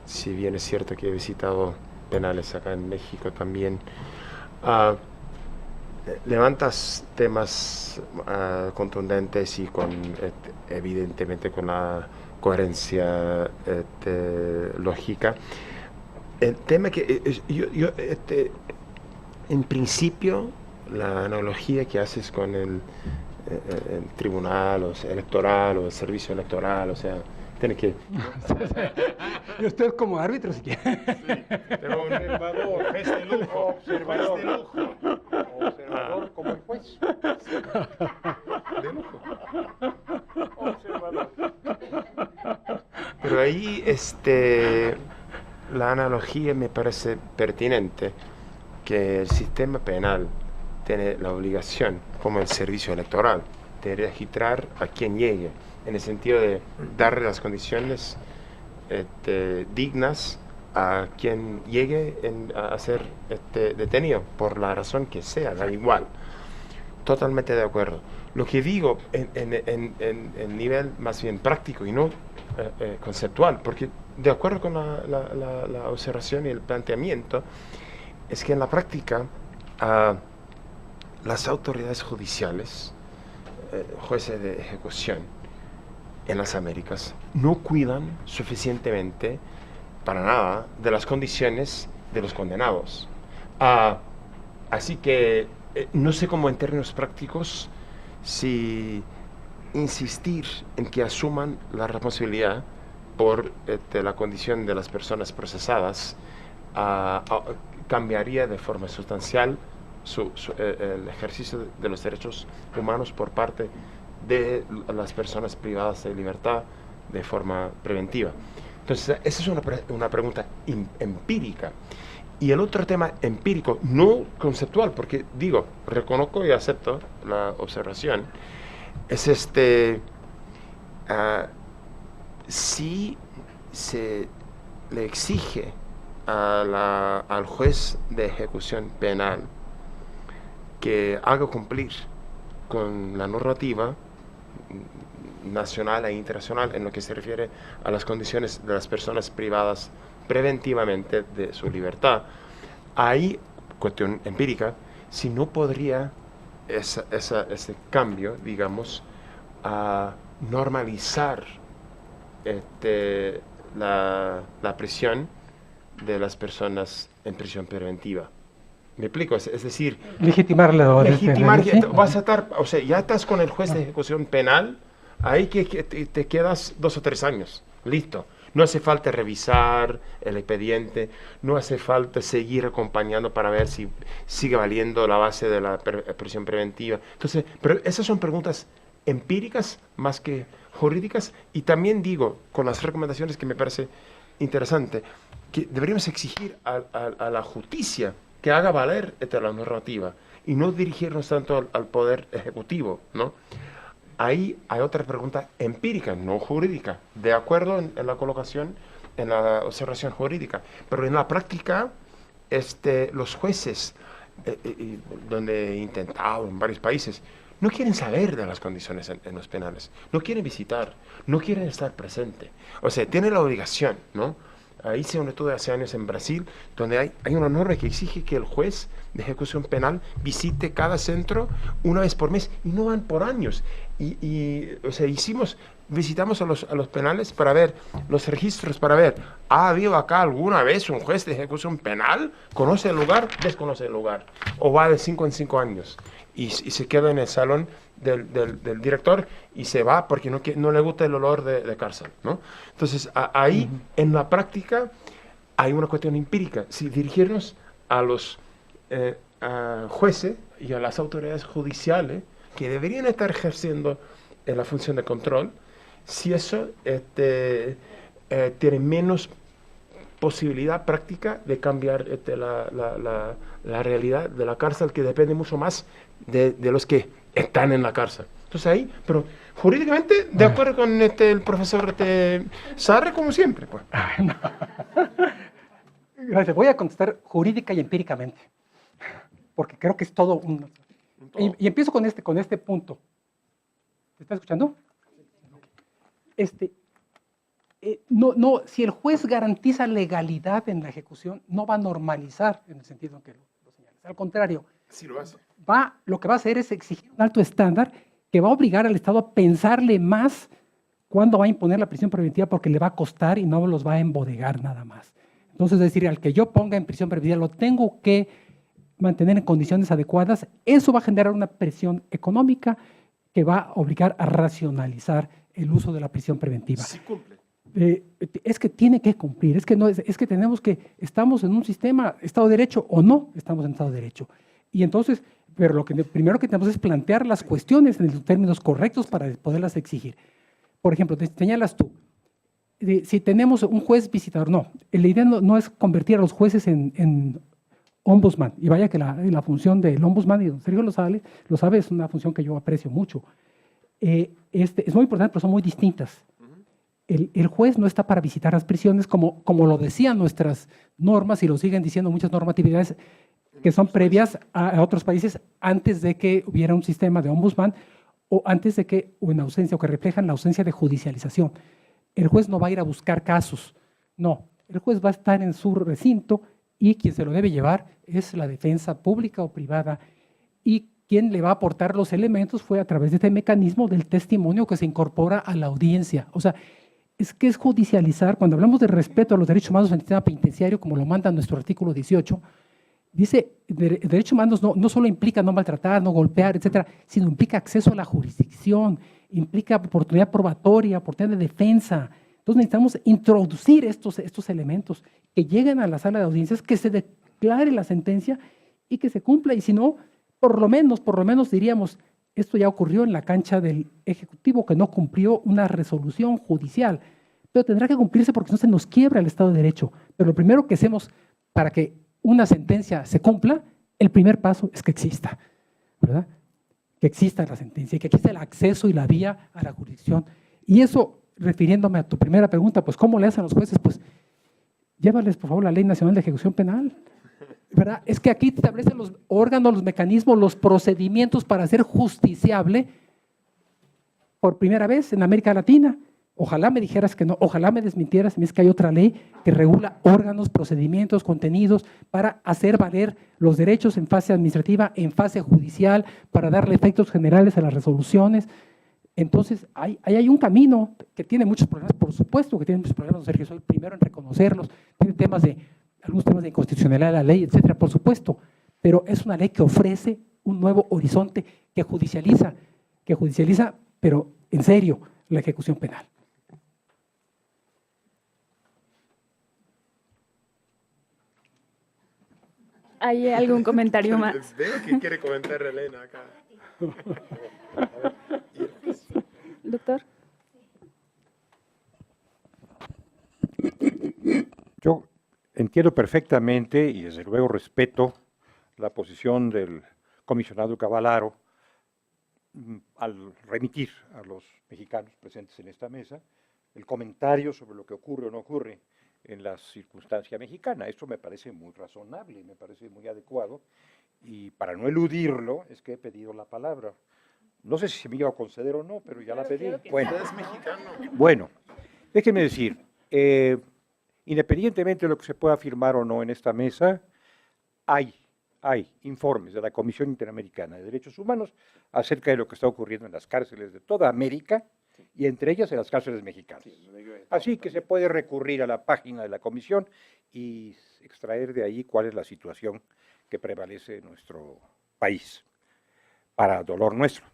Si bien es cierto que he visitado penales acá en México también, levantas temas contundentes y evidentemente con la coherencia lógica. El tema que en principio, la analogía que haces con el tribunal electoral o el servicio electoral, o sea, tiene que... Y usted como árbitro, si quiere. Sí, pero un observador, juez de lujo, observador, observador como el juez. De lujo. Observador. Pero ahí, la analogía me parece pertinente, que el sistema penal tiene la obligación, como el servicio electoral, de registrar a quien llegue, en el sentido de darle las condiciones dignas a quien llegue a ser detenido, por la razón que sea, da igual. Totalmente de acuerdo. Lo que digo en nivel más bien práctico y no conceptual, porque de acuerdo con la observación y el planteamiento, es que en la práctica las autoridades judiciales, jueces de ejecución en las Américas, no cuidan suficientemente para nada de las condiciones de los condenados. Así que no sé cómo en términos prácticos si insistir en que asuman la responsabilidad por la condición de las personas procesadas cambiaría de forma sustancial el ejercicio de los derechos humanos por parte de las personas privadas de libertad de forma preventiva. Entonces, esa es una pregunta empírica. Y el otro tema empírico, no conceptual, porque digo, reconozco y acepto la observación, es si se le exige al juez de ejecución penal que haga cumplir con la normativa nacional e internacional en lo que se refiere a las condiciones de las personas privadas preventivamente de su libertad. Ahí, cuestión empírica, si no podría ese cambio, digamos, a normalizar la prisión de las personas en prisión preventiva. ¿Me explico? Es decir, legitimarlo. Legitimar, vas a estar, o sea, ya estás con el juez de ejecución penal, ahí que te quedas 2 o 3 años, listo. No hace falta revisar el expediente, no hace falta seguir acompañando para ver si sigue valiendo la base de la prisión preventiva. Entonces, pero esas son preguntas empíricas más que jurídicas, y también digo, con las recomendaciones que me parece interesante, que deberíamos exigir a la justicia que haga valer la normativa y no dirigirnos tanto al poder ejecutivo, ¿no? Ahí hay otra pregunta empírica, no jurídica, de acuerdo en la colocación, en la observación jurídica, pero en la práctica, los jueces, donde he intentado en varios países, no quieren saber de las condiciones en los penales, no quieren visitar, no quieren estar presente, o sea, tienen la obligación, ¿no? Hice un estudio hace años en Brasil, donde hay una norma que exige que el juez de ejecución penal visite cada centro una vez por mes, y no van por años. O sea, visitamos a los penales para ver los registros, para ver, ¿ha habido acá alguna vez un juez de ejecución penal? ¿Conoce el lugar? Desconoce el lugar. O va de 5 en 5 años y se queda en el salón del director y se va porque no le gusta el olor de cárcel, ¿no? Entonces, ahí, en la práctica, hay una cuestión empírica. Si dirigirnos a los jueces y a las autoridades judiciales que deberían estar ejerciendo la función de control, si eso tiene menos posibilidad práctica de cambiar la realidad de la cárcel, que depende mucho más de los que están en la cárcel. Entonces ahí, pero jurídicamente, de acuerdo con el profesor Sarre, como siempre. Pues. Gracias. Voy a contestar jurídica y empíricamente, porque creo que es todo un... Y empiezo con este punto. ¿Me está escuchando? Si el juez garantiza legalidad en la ejecución, no va a normalizar en el sentido en que lo señalas. Al contrario, Sí lo hace. lo que va a hacer es exigir un alto estándar que va a obligar al Estado a pensarle más cuándo va a imponer la prisión preventiva, porque le va a costar y no los va a embodegar nada más. Entonces, es decir, al que yo ponga en prisión preventiva lo tengo que mantener en condiciones adecuadas. Eso va a generar una presión económica que va a obligar a racionalizar el uso de la prisión preventiva. Sí cumple. Es que tiene que cumplir, es que estamos en un sistema, Estado de Derecho o no estamos en Estado de Derecho. Y entonces, pero lo primero que tenemos es plantear las cuestiones en los términos correctos para poderlas exigir. Por ejemplo, te señalas tú, si tenemos un juez visitador, no, la idea no es convertir a los jueces en ombudsman, y vaya que la función del ombudsman, y don Sergio lo sabe, es una función que yo aprecio mucho. Es muy importante, pero son muy distintas. El juez no está para visitar las prisiones como lo decían nuestras normas y lo siguen diciendo muchas normatividades que son previas a otros países antes de que hubiera un sistema de ombudsman o antes de que, o en ausencia, o que reflejan la ausencia de judicialización. El juez no va a ir a buscar casos, no. El juez va a estar en su recinto y quien se lo debe llevar es la defensa pública o privada, y quien le va a aportar los elementos fue a través de este mecanismo del testimonio que se incorpora a la audiencia. O sea, es que es judicializar. Cuando hablamos de respeto a los derechos humanos en el sistema penitenciario, como lo manda nuestro artículo 18, dice, derechos humanos no solo implica no maltratar, no golpear, etcétera, sino implica acceso a la jurisdicción, implica oportunidad probatoria, oportunidad de defensa. Entonces necesitamos introducir estos elementos que lleguen a la sala de audiencias, que se declare la sentencia y que se cumpla. Y si no, por lo menos diríamos, esto ya ocurrió en la cancha del Ejecutivo, que no cumplió una resolución judicial, pero tendrá que cumplirse porque si no se nos quiebra el Estado de Derecho. Pero lo primero que hacemos para que una sentencia se cumpla, el primer paso es que exista, ¿verdad? Que exista la sentencia y que exista el acceso y la vía a la jurisdicción. Y eso, refiriéndome a tu primera pregunta, pues ¿cómo le hacen los jueces? Pues llévales, por favor, la Ley Nacional de Ejecución Penal, ¿verdad? Es que aquí establecen los órganos, los mecanismos, los procedimientos para ser justiciable por primera vez en América Latina. Ojalá me dijeras que no, ojalá me desmintieras, si es que hay otra ley que regula órganos, procedimientos, contenidos para hacer valer los derechos en fase administrativa, en fase judicial, para darle efectos generales a las resoluciones. Entonces, hay un camino que tiene muchos problemas, por supuesto que tiene muchos problemas, Sergio, soy el primero en reconocerlos, tiene algunos temas de inconstitucionalidad de la ley, etcétera, por supuesto, pero es una ley que ofrece un nuevo horizonte, que judicializa, pero en serio, la ejecución penal. ¿Hay algún comentario más? Veo que quiere comentar Elena acá. Doctor. Yo entiendo perfectamente y desde luego respeto la posición del comisionado Cavallaro al remitir a los mexicanos presentes en esta mesa el comentario sobre lo que ocurre o no ocurre en la circunstancia mexicana. Esto me parece muy razonable, me parece muy adecuado, y para no eludirlo es que he pedido la palabra. No sé si se me iba a conceder o no, pero ya la pedí. Bueno, Es mexicano. bueno, déjenme decir, independientemente de lo que se pueda afirmar o no en esta mesa, hay informes de la Comisión Interamericana de Derechos Humanos acerca de lo que está ocurriendo en las cárceles de toda América y entre ellas en las cárceles mexicanas. Así que se puede recurrir a la página de la Comisión y extraer de ahí cuál es la situación que prevalece en nuestro país, para dolor nuestro.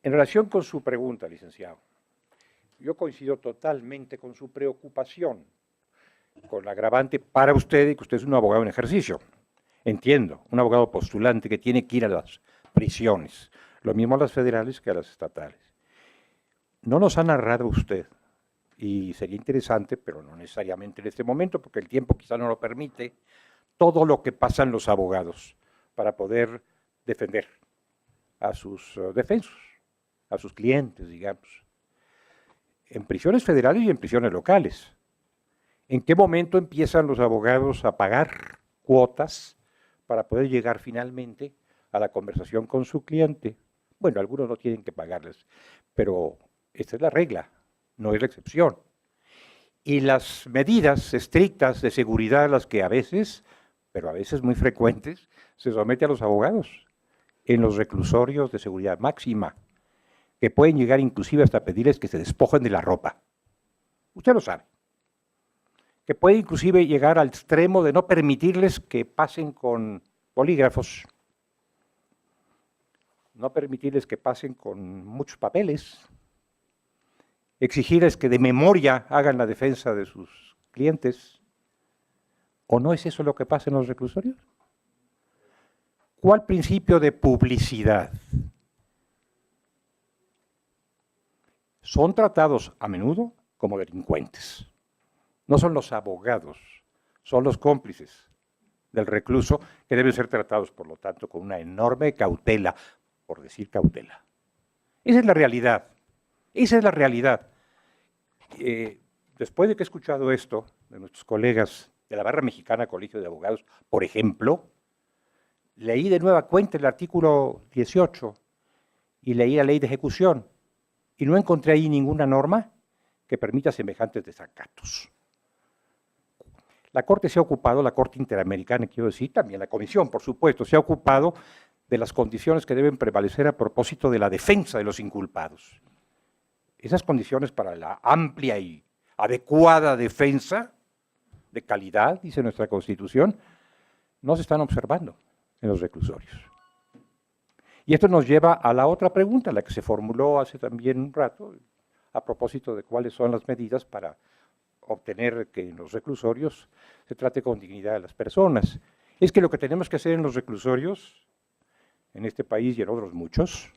En relación con su pregunta, licenciado, yo coincido totalmente con su preocupación, con la agravante para usted y que usted es un abogado en ejercicio. Entiendo, un abogado postulante que tiene que ir a las prisiones, lo mismo a las federales que a las estatales. ¿No nos ha narrado usted y sería interesante, pero no necesariamente en este momento, porque el tiempo quizá no lo permite, todo lo que pasan los abogados para poder defender a sus defensos, a sus clientes, digamos, en prisiones federales y en prisiones locales. ¿En qué momento empiezan los abogados a pagar cuotas para poder llegar finalmente a la conversación con su cliente? Bueno, algunos no tienen que pagarles, pero esta es la regla, no es la excepción. Y las medidas estrictas de seguridad a las que a veces, pero a veces muy frecuentes, se somete a los abogados en los reclusorios de seguridad máxima, que pueden llegar inclusive hasta pedirles que se despojen de la ropa. Usted lo sabe. Que puede inclusive llegar al extremo de no permitirles que pasen con bolígrafos, no permitirles que pasen con muchos papeles, exigirles que de memoria hagan la defensa de sus clientes. ¿O no es eso lo que pasa en los reclusorios? ¿Cuál principio de publicidad? Son tratados a menudo como delincuentes. No son los abogados, son los cómplices del recluso que deben ser tratados, por lo tanto, con una enorme cautela, por decir cautela. Esa es la realidad, esa es la realidad. Después de que he escuchado esto de nuestros colegas de la Barra Mexicana Colegio de Abogados, por ejemplo, leí de nueva cuenta el artículo 18 y leí la ley de ejecución y no encontré ahí ninguna norma que permita semejantes desacatos. La Corte se ha ocupado, la Corte Interamericana, quiero decir, también la Comisión, por supuesto, se ha ocupado de las condiciones que deben prevalecer a propósito de la defensa de los inculpados. Esas condiciones para la amplia y adecuada defensa de calidad, dice nuestra Constitución, no se están observando en los reclusorios. Y esto nos lleva a la otra pregunta, la que se formuló hace también un rato, a propósito de cuáles son las medidas para obtener que en los reclusorios se trate con dignidad a las personas. Es que lo que tenemos que hacer en los reclusorios, en este país y en otros muchos,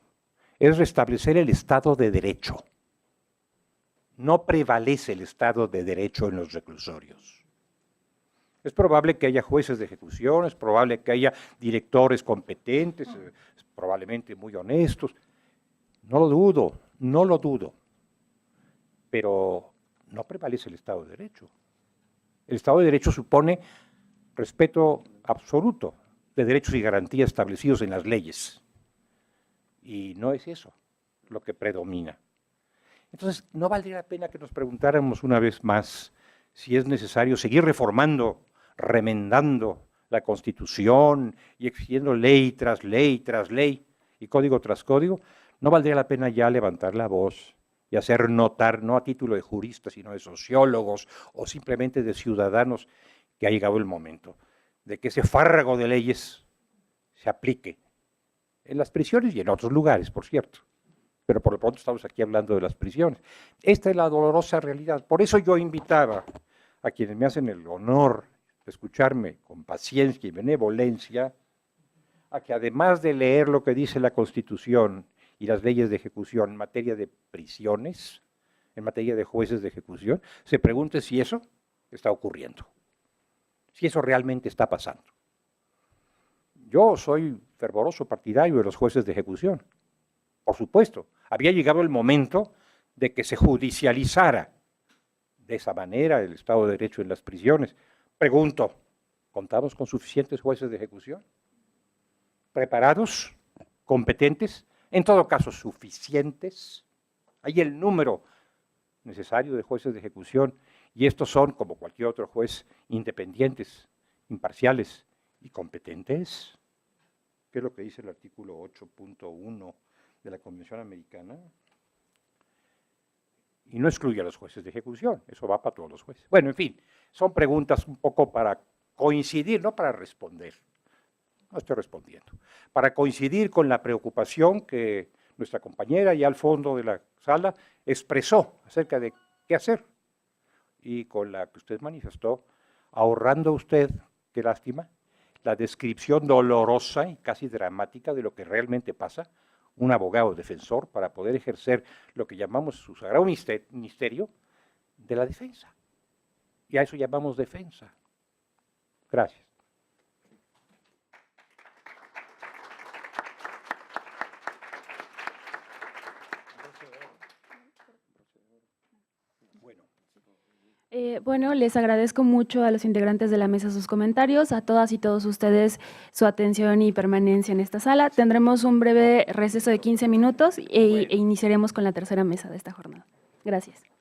es restablecer el Estado de Derecho. No prevalece el Estado de Derecho en los reclusorios. Es probable que haya jueces de ejecución, es probable que haya directores competentes, probablemente muy honestos. No lo dudo, no lo dudo. Pero no prevalece el Estado de Derecho. El Estado de Derecho supone respeto absoluto de derechos y garantías establecidos en las leyes. Y no es eso lo que predomina. Entonces, ¿no valdría la pena que nos preguntáramos una vez más si es necesario seguir reformando, remendando la Constitución y exigiendo ley tras ley tras ley y código tras código? ¿No valdría la pena ya levantar la voz y hacer notar, no a título de juristas, sino de sociólogos o simplemente de ciudadanos, que ha llegado el momento de que ese fárrago de leyes se aplique en las prisiones y en otros lugares, por cierto? Pero por lo pronto estamos aquí hablando de las prisiones. Esta es la dolorosa realidad. Por eso yo invitaba a quienes me hacen el honor de escucharme con paciencia y benevolencia, a que además de leer lo que dice la Constitución y las leyes de ejecución en materia de prisiones, en materia de jueces de ejecución, se pregunte si eso está ocurriendo, si eso realmente está pasando. Yo soy fervoroso partidario de los jueces de ejecución, por supuesto. Había llegado el momento de que se judicializara de esa manera el Estado de Derecho en las prisiones. Pregunto, ¿contamos con suficientes jueces de ejecución? ¿Preparados? ¿Competentes? En todo caso, suficientes. Hay el número necesario de jueces de ejecución y estos son, como cualquier otro juez, independientes, imparciales y competentes. ¿Qué es lo que dice el artículo 8.1 de la Convención Americana? Y no excluye a los jueces de ejecución, eso va para todos los jueces. Bueno, en fin, son preguntas un poco para coincidir, no para responder. No estoy respondiendo. Para coincidir con la preocupación que nuestra compañera ya al fondo de la sala expresó acerca de qué hacer y con la que usted manifestó, ahorrando usted, qué lástima, la descripción dolorosa y casi dramática de lo que realmente pasa un abogado defensor para poder ejercer lo que llamamos su sagrado ministerio de la defensa. Y a eso llamamos defensa. Gracias. Bueno, les agradezco mucho a los integrantes de la mesa sus comentarios, a todas y todos ustedes su atención y permanencia en esta sala. Tendremos un breve receso de 15 minutos e iniciaremos con la tercera mesa de esta jornada. Gracias.